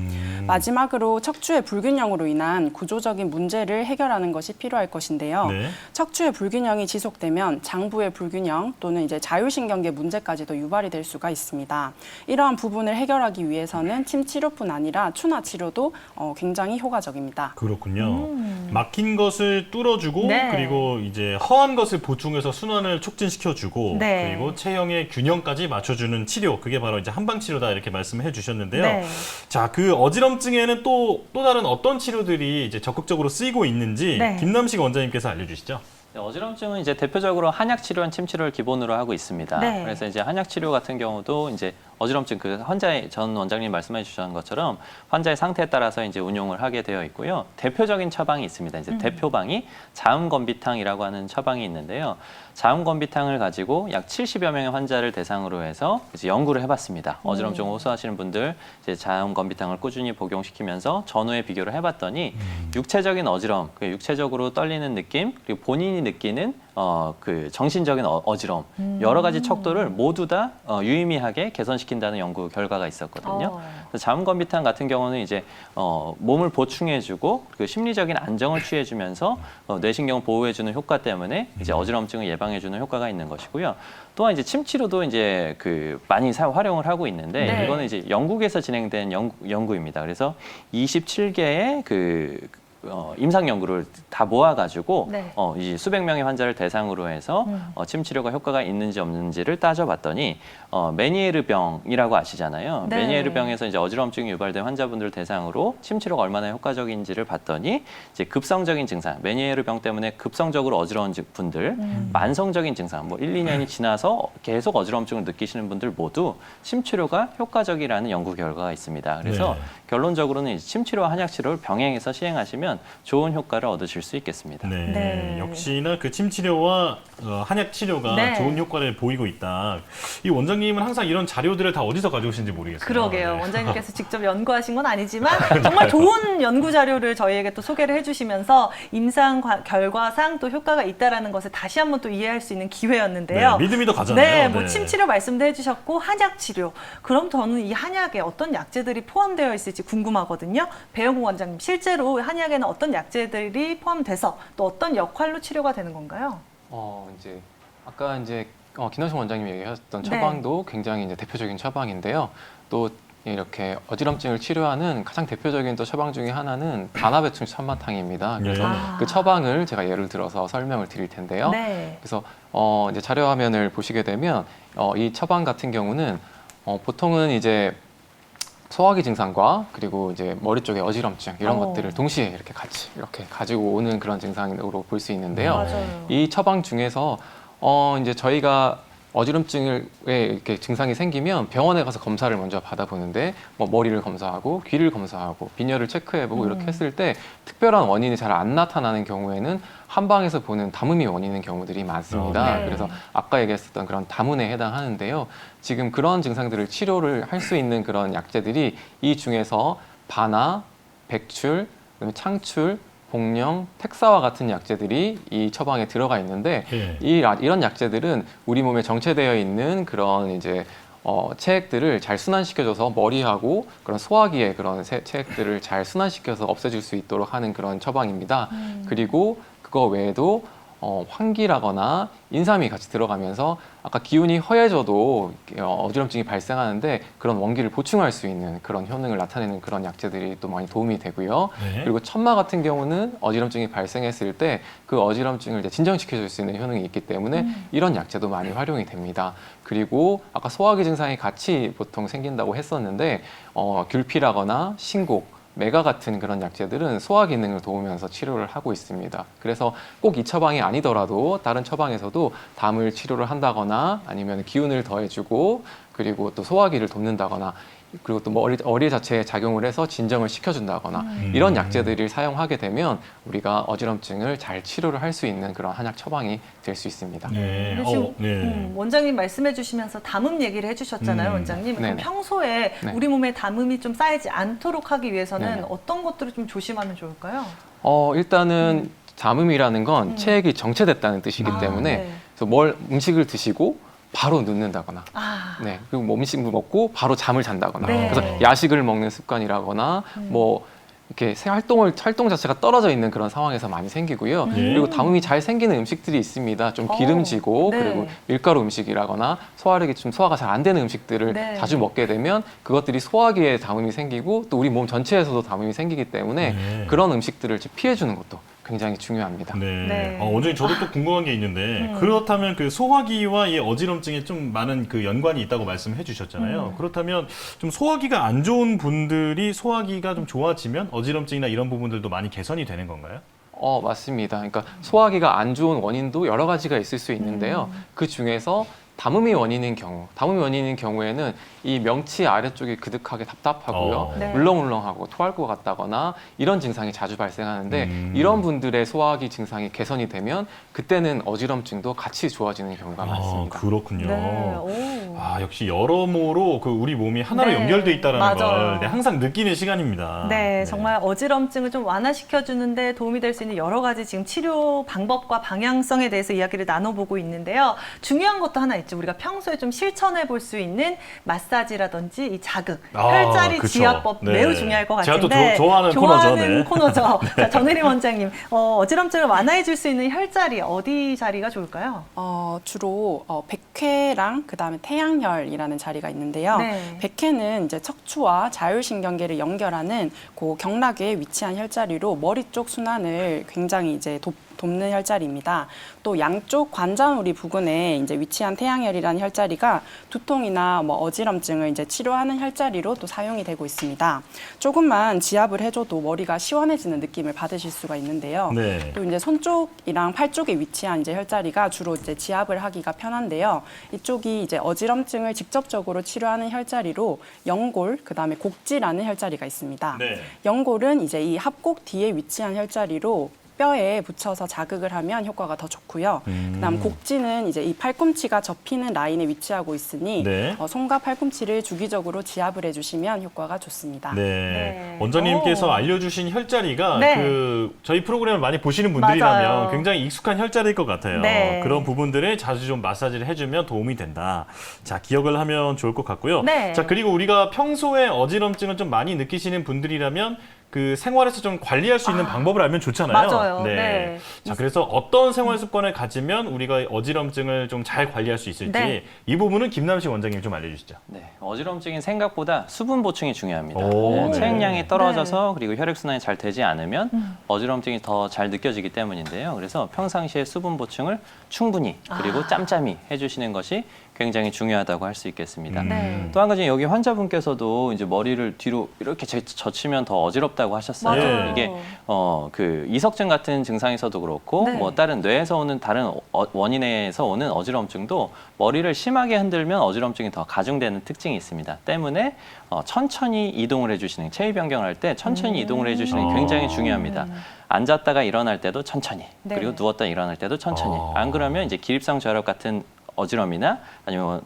마지막으로 척추의 불균형으로 인한 구조적인 문제를 해결하는 것이 필요할 것인데요. 네. 척추의 불균형이 지속되면 장부의 불균형 또는 이제 자율신경계 문제까지도 유발이 될 수가 있습니다. 이러한 부분을 해결하기 위해서는 침 치료뿐 아니라 추나 치료도 굉장히 효과적입니다. 그렇군요. 막힌 것을 뚫어주고 네. 그리고 이제 허한 것을 보충해서 순환을 촉진시켜주고 네. 그리고 체형의 균형까지 맞춰주는 치료 그게 바로 이제 한방 치료다 이렇게 말씀해 주셨는데요. 네. 자, 그 어지럼증에는 또 다른 어떤 치료들이 이제 적극적으로 쓰이고 있는지 네. 김남식 원장님께서 알려주시죠. 네, 어지럼증은 이제 대표적으로 한약 치료와 침 치료를 기본으로 하고 있습니다. 네. 그래서 이제 한약 치료 같은 경우도 이제 어지럼증 그 환자의 전 원장님 말씀해 주신 것처럼 환자의 상태에 따라서 이제 운용을 하게 되어 있고요. 대표적인 처방이 있습니다. 이제 대표방이 자음건비탕이라고 하는 처방이 있는데요. 자음건비탕을 가지고 약 70여 명의 환자를 대상으로 해서 이제 연구를 해봤습니다. 어지럼증 호소하시는 분들 이제 자음건비탕을 꾸준히 복용시키면서 전후에 비교를 해봤더니 육체적인 어지러움, 육체적으로 떨리는 느낌, 그리고 본인이 느끼는 그 정신적인 어지러움 여러 가지 척도를 모두 다 유의미하게 개선시킨다는 연구 결과가 있었거든요. 그래서 자음건비탄 같은 경우는 이제 몸을 보충해주고 그 심리적인 안정을 취해주면서 뇌신경을 보호해주는 효과 때문에 이제 어지럼증을 예방해주는 효과가 있는 것이고요. 또한 이제 침 치료도 이제 그 많이 활용을 하고 있는데 네. 이거는 이제 영국에서 진행된 연구입니다. 그래서 27개의 임상 연구를 다 모아가지고 네. 이 수백 명의 환자를 대상으로 해서 침 치료가 효과가 있는지 없는지를 따져봤더니 메니에르병이라고 아시잖아요. 네. 메니에르병에서 이제 어지럼증이 유발된 환자분들 대상으로 침 치료가 얼마나 효과적인지를 봤더니 이제 급성적인 증상, 메니에르병 때문에 급성적으로 어지러운 분들, 만성적인 증상, 뭐 1, 2년이 지나서 계속 어지럼증을 느끼시는 분들 모두 침 치료가 효과적이라는 연구 결과가 있습니다. 그래서 네. 결론적으로는 이제 침 치료와 한약 치료를 병행해서 시행하시면 좋은 효과를 얻으실 수 있겠습니다. 네. 네. 역시나 그 침 치료와 한약 치료가 네. 좋은 효과를 보이고 있다. 이 원장님은 항상 이런 자료들을 다 어디서 가져오시는지 모르겠어요. 그러게요. 네. 원장님께서 직접 연구하신 건 아니지만 정말 좋은 연구 자료를 저희에게 또 소개를 해주시면서 임상 결과상 또 효과가 있다라는 것을 다시 한번 또 이해할 수 있는 기회였는데요. 네, 믿음이 더 가잖아요. 네, 뭐 네. 침 치료 말씀도 해주셨고 한약 치료. 그럼 저는 이 한약에 어떤 약재들이 포함되어 있을지 궁금하거든요. 배영국 원장님, 실제로 한약에는 어떤 약재들이 포함돼서 또 어떤 역할로 치료가 되는 건가요? 이제 아까 이제 김남식 원장님이 얘기하셨던 네. 처방도 굉장히 이제 대표적인 처방인데요. 또 이렇게 어지럼증을 치료하는 가장 대표적인 또 처방 중에 하나는 단아배충 천마탕입니다. 그래서 네. 그 처방을 제가 예를 들어서 설명을 드릴 텐데요. 네. 그래서 이제 자료 화면을 보시게 되면 이 처방 같은 경우는 보통은 이제 소화기 증상과 그리고 이제 머리 쪽에 어지럼증 이런 것들을 동시에 이렇게 같이 이렇게 가지고 오는 그런 증상으로 볼 수 있는데요. 맞아요. 이 처방 중에서 이제 저희가 어지럼증에 이렇게 증상이 생기면 병원에 가서 검사를 먼저 받아보는데 뭐 머리를 검사하고 귀를 검사하고 빈혈을 체크해보고 이렇게 했을 때 특별한 원인이 잘 안 나타나는 경우에는 한방에서 보는 담음이 원인인 경우들이 많습니다. 네. 그래서 아까 얘기했었던 그런 담운에 해당하는데요. 지금 그런 증상들을 치료를 할 수 있는 그런 약재들이 이 중에서 바나, 백출, 그다음에 창출, 복령, 텍사와 같은 약재들이 이 처방에 들어가 있는데 네. 이런 약재들은 우리 몸에 정체되어 있는 그런 이제 체액들을 잘 순환시켜줘서 머리하고 그런 소화기의 그런 체액들을 잘 순환시켜서 없애줄 수 있도록 하는 그런 처방입니다. 그리고 그거 외에도 환기라거나 인삼이 같이 들어가면서 아까 기운이 허해져도 어지럼증이 발생하는데 그런 원기를 보충할 수 있는 그런 효능을 나타내는 그런 약재들이 또 많이 도움이 되고요. 네. 그리고 천마 같은 경우는 어지럼증이 발생했을 때 그 어지럼증을 이제 진정시켜줄 수 있는 효능이 있기 때문에 이런 약재도 많이 활용이 됩니다. 그리고 아까 소화기 증상이 같이 보통 생긴다고 했었는데 귤피라거나 신곡, 메가 같은 그런 약재들은 소화 기능을 도우면서 치료를 하고 있습니다. 그래서 꼭 이 처방이 아니더라도 다른 처방에서도 담을 치료를 한다거나 아니면 기운을 더해주고 그리고 또 소화기를 돕는다거나 그리고 또 머리 자체에 작용을 해서 진정을 시켜준다거나 이런 약재들을 사용하게 되면 우리가 어지럼증을 잘 치료를 할 수 있는 그런 한약 처방이 될 수 있습니다. 네. 근데 지금 네. 원장님 말씀해 주시면서 담음 얘기를 해주셨잖아요, 원장님. 그럼 네네. 평소에 네. 우리 몸에 담음이 좀 쌓이지 않도록 하기 위해서는 네네. 어떤 것들을 좀 조심하면 좋을까요? 일단은 담음이라는 건 체액이 정체됐다는 뜻이기 때문에 네. 그래서 음식을 드시고 바로 눕는다거나 네, 그리고 뭐 음식을 먹고 바로 잠을 잔다거나 네. 그래서 야식을 먹는 습관이라거나 뭐 이렇게 활동 자체가 떨어져 있는 그런 상황에서 많이 생기고요. 그리고 담음이 잘 생기는 음식들이 있습니다. 좀 기름지고 네. 그리고 밀가루 음식이라거나 소화력이 좀 소화가 잘 안 되는 음식들을 네. 자주 먹게 되면 그것들이 소화기에 담음이 생기고 또 우리 몸 전체에서도 담음이 생기기 때문에 네. 그런 음식들을 피해주는 것도 굉장히 중요합니다. 네. 네. 원장님 저도 또 궁금한 게 있는데 그렇다면 그 소화기와 이 어지럼증에 좀 많은 그 연관이 있다고 말씀해 주셨잖아요. 그렇다면 좀 소화기가 안 좋은 분들이 소화기가 좀 좋아지면 어지럼증이나 이런 부분들도 많이 개선이 되는 건가요? 맞습니다. 그러니까 소화기가 안 좋은 원인도 여러 가지가 있을 수 있는데요. 그 중에서 담음이 원인인 경우에는 이 명치 아래쪽이 그득하게 답답하고요. 네. 물렁물렁하고 토할 것 같다거나 이런 증상이 자주 발생하는데 이런 분들의 소화기 증상이 개선이 되면 그때는 어지럼증도 같이 좋아지는 경우가 많습니다. 그렇군요. 네. 오. 역시 여러모로 우리 몸이 하나로 네. 연결돼 있다는 맞아요. 걸 항상 느끼는 시간입니다. 네, 정말 어지럼증을 좀 완화시켜주는데 도움이 될 수 있는 여러 가지 지금 치료 방법과 방향성에 대해서 이야기를 나눠보고 있는데요. 중요한 것도 하나 있죠. 우리가 평소에 좀 실천해 볼 수 있는 마사지라든지 이 자극, 혈자리 그쵸. 지압법 네. 매우 중요할 것 제가 또 같은데 좋아하는 코너죠. 네. 코너죠. 자, 전혜림 원장님, 어지럼증을 완화해 줄 수 있는 혈자리 어디 자리가 좋을까요? 주로 백회랑 그다음에 태양혈이라는 자리가 있는데요. 네. 백회는 이제 척추와 자율신경계를 연결하는 그 경락에 위치한 혈자리로 머리 쪽 순환을 굉장히 이제 돕는 혈자리입니다. 또 양쪽 관자놀이 부근에 이제 위치한 태양혈이라는 혈자리가 두통이나 어지럼증을 이제 치료하는 혈자리로 또 사용이 되고 있습니다. 조금만 지압을 해줘도 머리가 시원해지는 느낌을 받으실 수가 있는데요. 네. 또 이제 손 쪽이랑 팔 쪽에 위치한 이제 혈자리가 주로 이제 지압을 하기가 편한데요. 이쪽이 이제 어지럼증을 직접적으로 치료하는 혈자리로 연골, 그다음에 곡지라는 혈자리가 있습니다. 네. 연골은 이제 이 합곡 뒤에 위치한 혈자리로 뼈에 붙여서 자극을 하면 효과가 더 좋고요. 그다음 곡지는 이제 이 팔꿈치가 접히는 라인에 위치하고 있으니 네. 손과 팔꿈치를 주기적으로 지압을 해주시면 효과가 좋습니다. 네. 네. 원장님께서 오. 알려주신 혈자리가 네. 저희 프로그램을 많이 보시는 분들이라면 맞아요. 굉장히 익숙한 혈자리일 것 같아요. 네. 그런 부분들을 자주 좀 마사지를 해주면 도움이 된다. 자, 기억을 하면 좋을 것 같고요. 네. 자, 그리고 우리가 평소에 어지럼증을 좀 많이 느끼시는 분들이라면 생활에서 좀 관리할 수 있는 방법을 알면 좋잖아요. 맞아요. 네. 자, 그래서 어떤 생활 습관을 가지면 우리가 어지럼증을 좀 잘 관리할 수 있을지 네. 이 부분은 김남식 원장님 좀 알려주시죠. 네, 어지럼증인 생각보다 수분 보충이 중요합니다. 오, 네, 네. 체액량이 떨어져서 그리고 혈액순환이 잘 되지 않으면 어지럼증이 더 잘 느껴지기 때문인데요. 그래서 평상시에 수분 보충을 충분히 그리고 짬짬이 해주시는 것이 굉장히 중요하다고 할 수 있겠습니다. 네. 또 한 가지 여기 환자분께서도 이제 머리를 뒤로 이렇게 젖히면 더 어지럽다고 하셨어요. 맞아요. 이게 이석증 같은 증상에서도 그렇고 네. 다른 뇌에서 오는 다른 원인에서 오는 어지럼증도 머리를 심하게 흔들면 어지럼증이 더 가중되는 특징이 있습니다. 때문에 천천히 이동을 해주시는 체위 변경을 할 때 천천히 이동을 해주시는 게 굉장히 중요합니다. 앉았다가 일어날 때도 천천히 네. 그리고 누웠다 일어날 때도 천천히. 안 그러면 이제 기립성 저혈압 같은 어지럼이나 아니면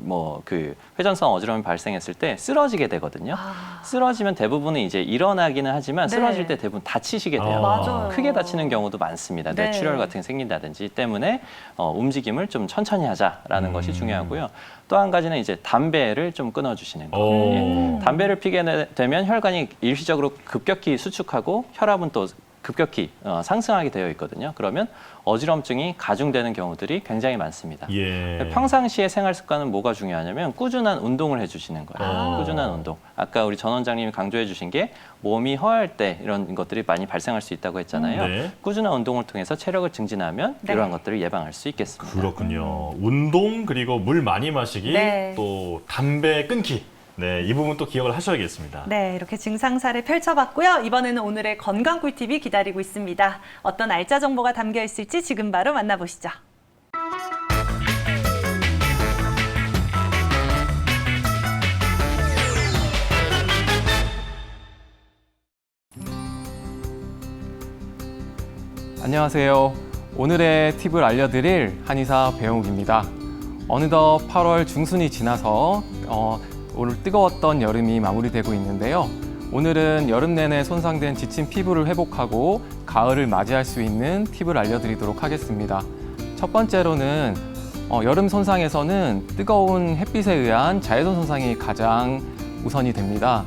회전성 어지럼이 발생했을 때 쓰러지게 되거든요. 쓰러지면 대부분은 이제 일어나기는 하지만 네. 쓰러질 때 대부분 다치시게 돼요. 맞아요. 크게 다치는 경우도 많습니다. 네. 뇌출혈 같은 게 생긴다든지 때문에 움직임을 좀 천천히 하자라는 것이 중요하고요. 또 한 가지는 이제 담배를 좀 끊어주시는 거. 예. 담배를 피게 되면 혈관이 일시적으로 급격히 수축하고 혈압은 또 급격히 상승하게 되어 있거든요. 그러면 어지럼증이 가중되는 경우들이 굉장히 많습니다. 예. 평상시의 생활 습관은 뭐가 중요하냐면 꾸준한 운동을 해주시는 거예요. 꾸준한 운동. 아까 우리 전 원장님이 강조해 주신 게 몸이 허할 때 이런 것들이 많이 발생할 수 있다고 했잖아요. 네. 꾸준한 운동을 통해서 체력을 증진하면 네. 이러한 것들을 예방할 수 있겠습니다. 그렇군요. 운동 그리고 물 많이 마시기 네. 또 담배 끊기. 네, 이 부분 또 기억을 하셔야겠습니다. 네, 이렇게 증상사를 펼쳐봤고요. 이번에는 오늘의 건강 꿀팁이 기다리고 있습니다. 어떤 알짜 정보가 담겨 있을지 지금 바로 만나보시죠. 안녕하세요. 오늘의 팁을 알려드릴 한의사 배용욱입니다. 어느덧 8월 중순이 지나서 오늘 뜨거웠던 여름이 마무리되고 있는데요. 오늘은 여름 내내 손상된 지친 피부를 회복하고 가을을 맞이할 수 있는 팁을 알려드리도록 하겠습니다. 첫 번째로는 여름 손상에서는 뜨거운 햇빛에 의한 자외선 손상이 가장 우선이 됩니다.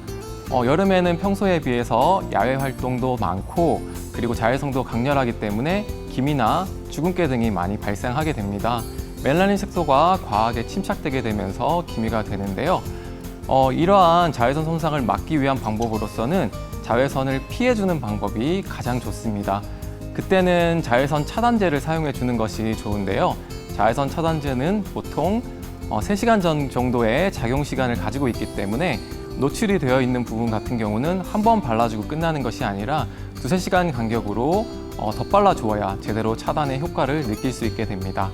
여름에는 평소에 비해서 야외 활동도 많고 그리고 자외선도 강렬하기 때문에 기미나 주근깨 등이 많이 발생하게 됩니다. 멜라닌 색소가 과하게 침착되게 되면서 기미가 되는데요. 이러한 자외선 손상을 막기 위한 방법으로서는 자외선을 피해주는 방법이 가장 좋습니다. 그때는 자외선 차단제를 사용해 주는 것이 좋은데요. 자외선 차단제는 보통 3시간 전 정도의 작용 시간을 가지고 있기 때문에 노출이 되어 있는 부분 같은 경우는 한 번 발라주고 끝나는 것이 아니라 2~3시간 간격으로 덧발라주어야 제대로 차단의 효과를 느낄 수 있게 됩니다.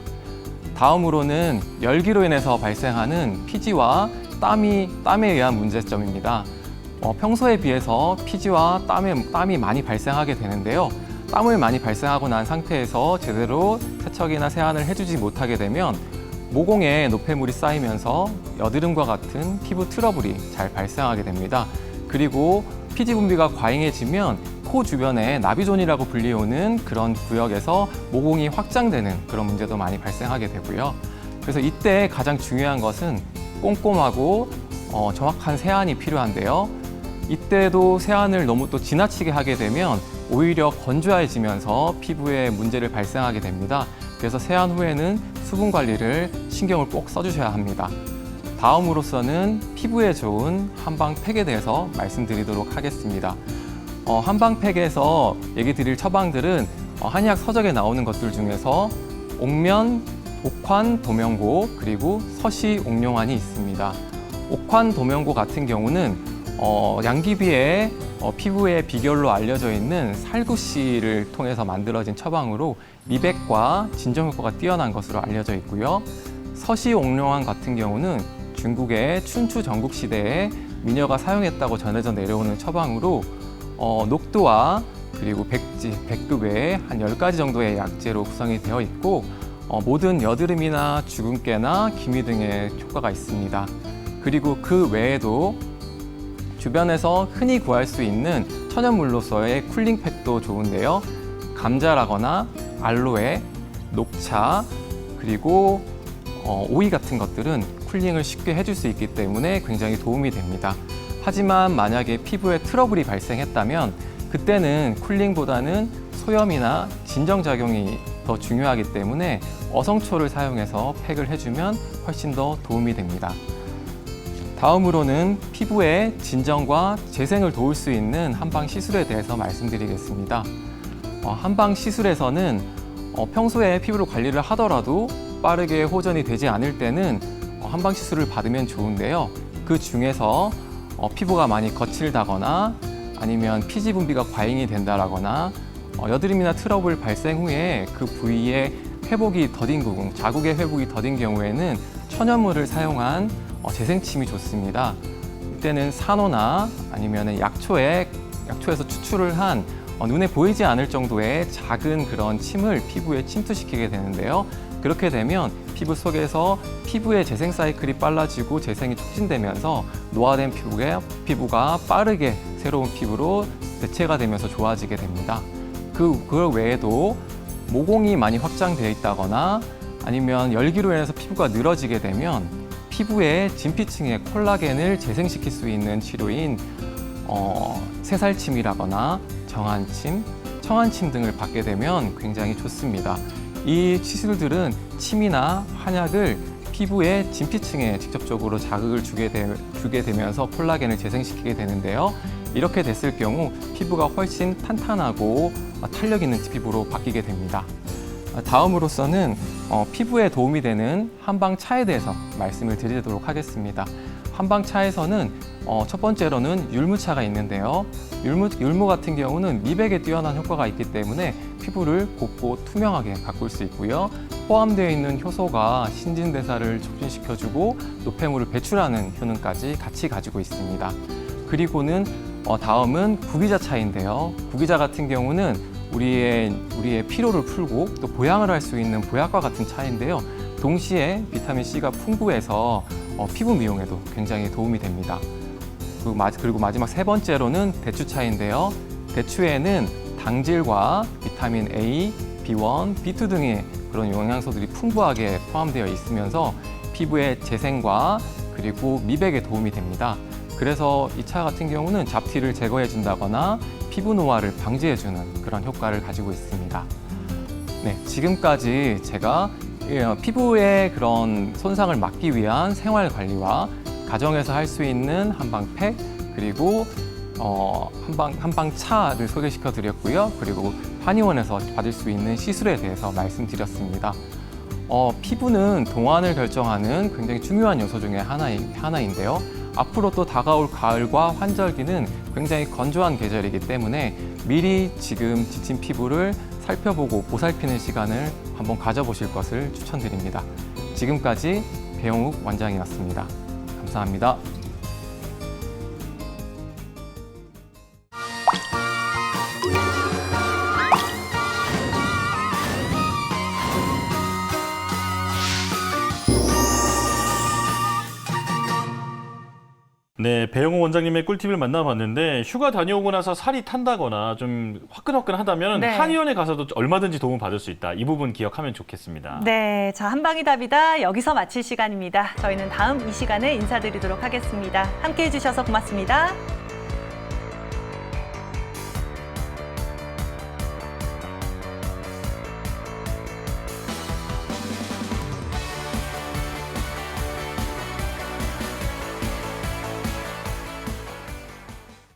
다음으로는 열기로 인해서 발생하는 피지와 땀에 의한 문제점입니다. 평소에 비해서 피지와 땀이 많이 발생하게 되는데요. 땀을 많이 발생하고 난 상태에서 제대로 세척이나 세안을 해주지 못하게 되면 모공에 노폐물이 쌓이면서 여드름과 같은 피부 트러블이 잘 발생하게 됩니다. 그리고 피지 분비가 과잉해지면 코 주변에 나비존이라고 불리우는 그런 구역에서 모공이 확장되는 그런 문제도 많이 발생하게 되고요. 그래서 이때 가장 중요한 것은 꼼꼼하고 정확한 세안이 필요한데요. 이때도 세안을 너무 또 지나치게 하게 되면 오히려 건조해지면서 피부에 문제를 발생하게 됩니다. 그래서 세안 후에는 수분 관리를 신경을 꼭 써주셔야 합니다. 다음으로서는 피부에 좋은 한방팩에 대해서 말씀드리도록 하겠습니다. 한방팩에서 얘기 드릴 처방들은 한의학 서적에 나오는 것들 중에서 옥면, 옥환, 도명고, 그리고 서시, 옥룡환이 있습니다. 옥환, 도명고 같은 경우는 양귀비의 피부의 비결로 알려져 있는 살구씨를 통해서 만들어진 처방으로 미백과 진정 효과가 뛰어난 것으로 알려져 있고요. 서시, 옥룡환 같은 경우는 중국의 춘추 전국 시대에 미녀가 사용했다고 전해져 내려오는 처방으로 녹두와 그리고 백지, 백두 외에 한 10가지 정도의 약재로 구성이 되어 있고 모든 여드름이나 주근깨나 기미 등의 효과가 있습니다. 그리고 그 외에도 주변에서 흔히 구할 수 있는 천연물로서의 쿨링팩도 좋은데요. 감자라거나 알로에, 녹차, 그리고 오이 같은 것들은 쿨링을 쉽게 해줄 수 있기 때문에 굉장히 도움이 됩니다. 하지만 만약에 피부에 트러블이 발생했다면 그때는 쿨링보다는 소염이나 진정작용이 더 중요하기 때문에 어성초를 사용해서 팩을 해주면 훨씬 더 도움이 됩니다. 다음으로는 피부의 진정과 재생을 도울 수 있는 한방 시술에 대해서 말씀드리겠습니다. 한방 시술에서는 평소에 피부를 관리를 하더라도 빠르게 호전이 되지 않을 때는 한방 시술을 받으면 좋은데요. 그 중에서 피부가 많이 거칠다거나 아니면 피지 분비가 과잉이 된다거나 여드름이나 트러블 발생 후에 그 부위에 회복이 더딘 부분, 자국의 회복이 더딘 경우에는 천연물을 사용한 재생침이 좋습니다. 이때는 산호나 아니면 약초에서 추출을 한 눈에 보이지 않을 정도의 작은 그런 침을 피부에 침투시키게 되는데요. 그렇게 되면 피부 속에서 피부의 재생 사이클이 빨라지고 재생이 촉진되면서 노화된 피부가 빠르게 새로운 피부로 대체가 되면서 좋아지게 됩니다. 그 외에도 모공이 많이 확장되어 있다거나 아니면 열기로 인해서 피부가 늘어지게 되면 피부의 진피층의 콜라겐을 재생시킬 수 있는 치료인 새살침이라거나 정한침, 청한침 등을 받게 되면 굉장히 좋습니다. 이 시술들은 침이나 한약을 피부의 진피층에 직접적으로 자극을 주게 되면서 콜라겐을 재생시키게 되는데요. 이렇게 됐을 경우 피부가 훨씬 탄탄하고 탄력 있는 피부로 바뀌게 됩니다. 다음으로서는 피부에 도움이 되는 한방차에 대해서 말씀을 드리도록 하겠습니다. 한방차에서는 첫 번째로는 율무차가 있는데요. 율무 같은 경우는 미백에 뛰어난 효과가 있기 때문에 피부를 곱고 투명하게 가꿀 수 있고요. 포함되어 있는 효소가 신진대사를 촉진시켜주고 노폐물을 배출하는 효능까지 같이 가지고 있습니다. 그리고는 다음은 구기자차인데요. 구기자 같은 경우는 우리의 피로를 풀고 또 보양을 할 수 있는 보약과 같은 차인데요. 동시에 비타민C가 풍부해서 피부 미용에도 굉장히 도움이 됩니다. 그리고 마지막 세 번째로는 대추차인데요. 대추에는 당질과 비타민 A, B1, B2 등의 그런 영양소들이 풍부하게 포함되어 있으면서 피부의 재생과 그리고 미백에 도움이 됩니다. 그래서 이 차 같은 경우는 잡티를 제거해 준다거나 피부 노화를 방지해 주는 그런 효과를 가지고 있습니다. 네, 지금까지 제가 피부의 그런 손상을 막기 위한 생활 관리와 가정에서 할 수 있는 한방팩 그리고 한방차를 소개시켜 드렸고요. 그리고 한의원에서 받을 수 있는 시술에 대해서 말씀드렸습니다. 피부는 동안을 결정하는 굉장히 중요한 요소 중에 하나인데요. 앞으로 또 다가올 가을과 환절기는 굉장히 건조한 계절이기 때문에 미리 지금 지친 피부를 살펴보고 보살피는 시간을 한번 가져보실 것을 추천드립니다. 지금까지 배용욱 원장이었습니다. 감사합니다. 네, 배영호 원장님의 꿀팁을 만나봤는데 휴가 다녀오고 나서 살이 탄다거나 좀 화끈화끈하다면 네. 한의원에 가서도 얼마든지 도움을 받을 수 있다. 이 부분 기억하면 좋겠습니다. 네, 자, 한방이 답이다. 여기서 마칠 시간입니다. 저희는 다음 이 시간에 인사드리도록 하겠습니다. 함께해 주셔서 고맙습니다.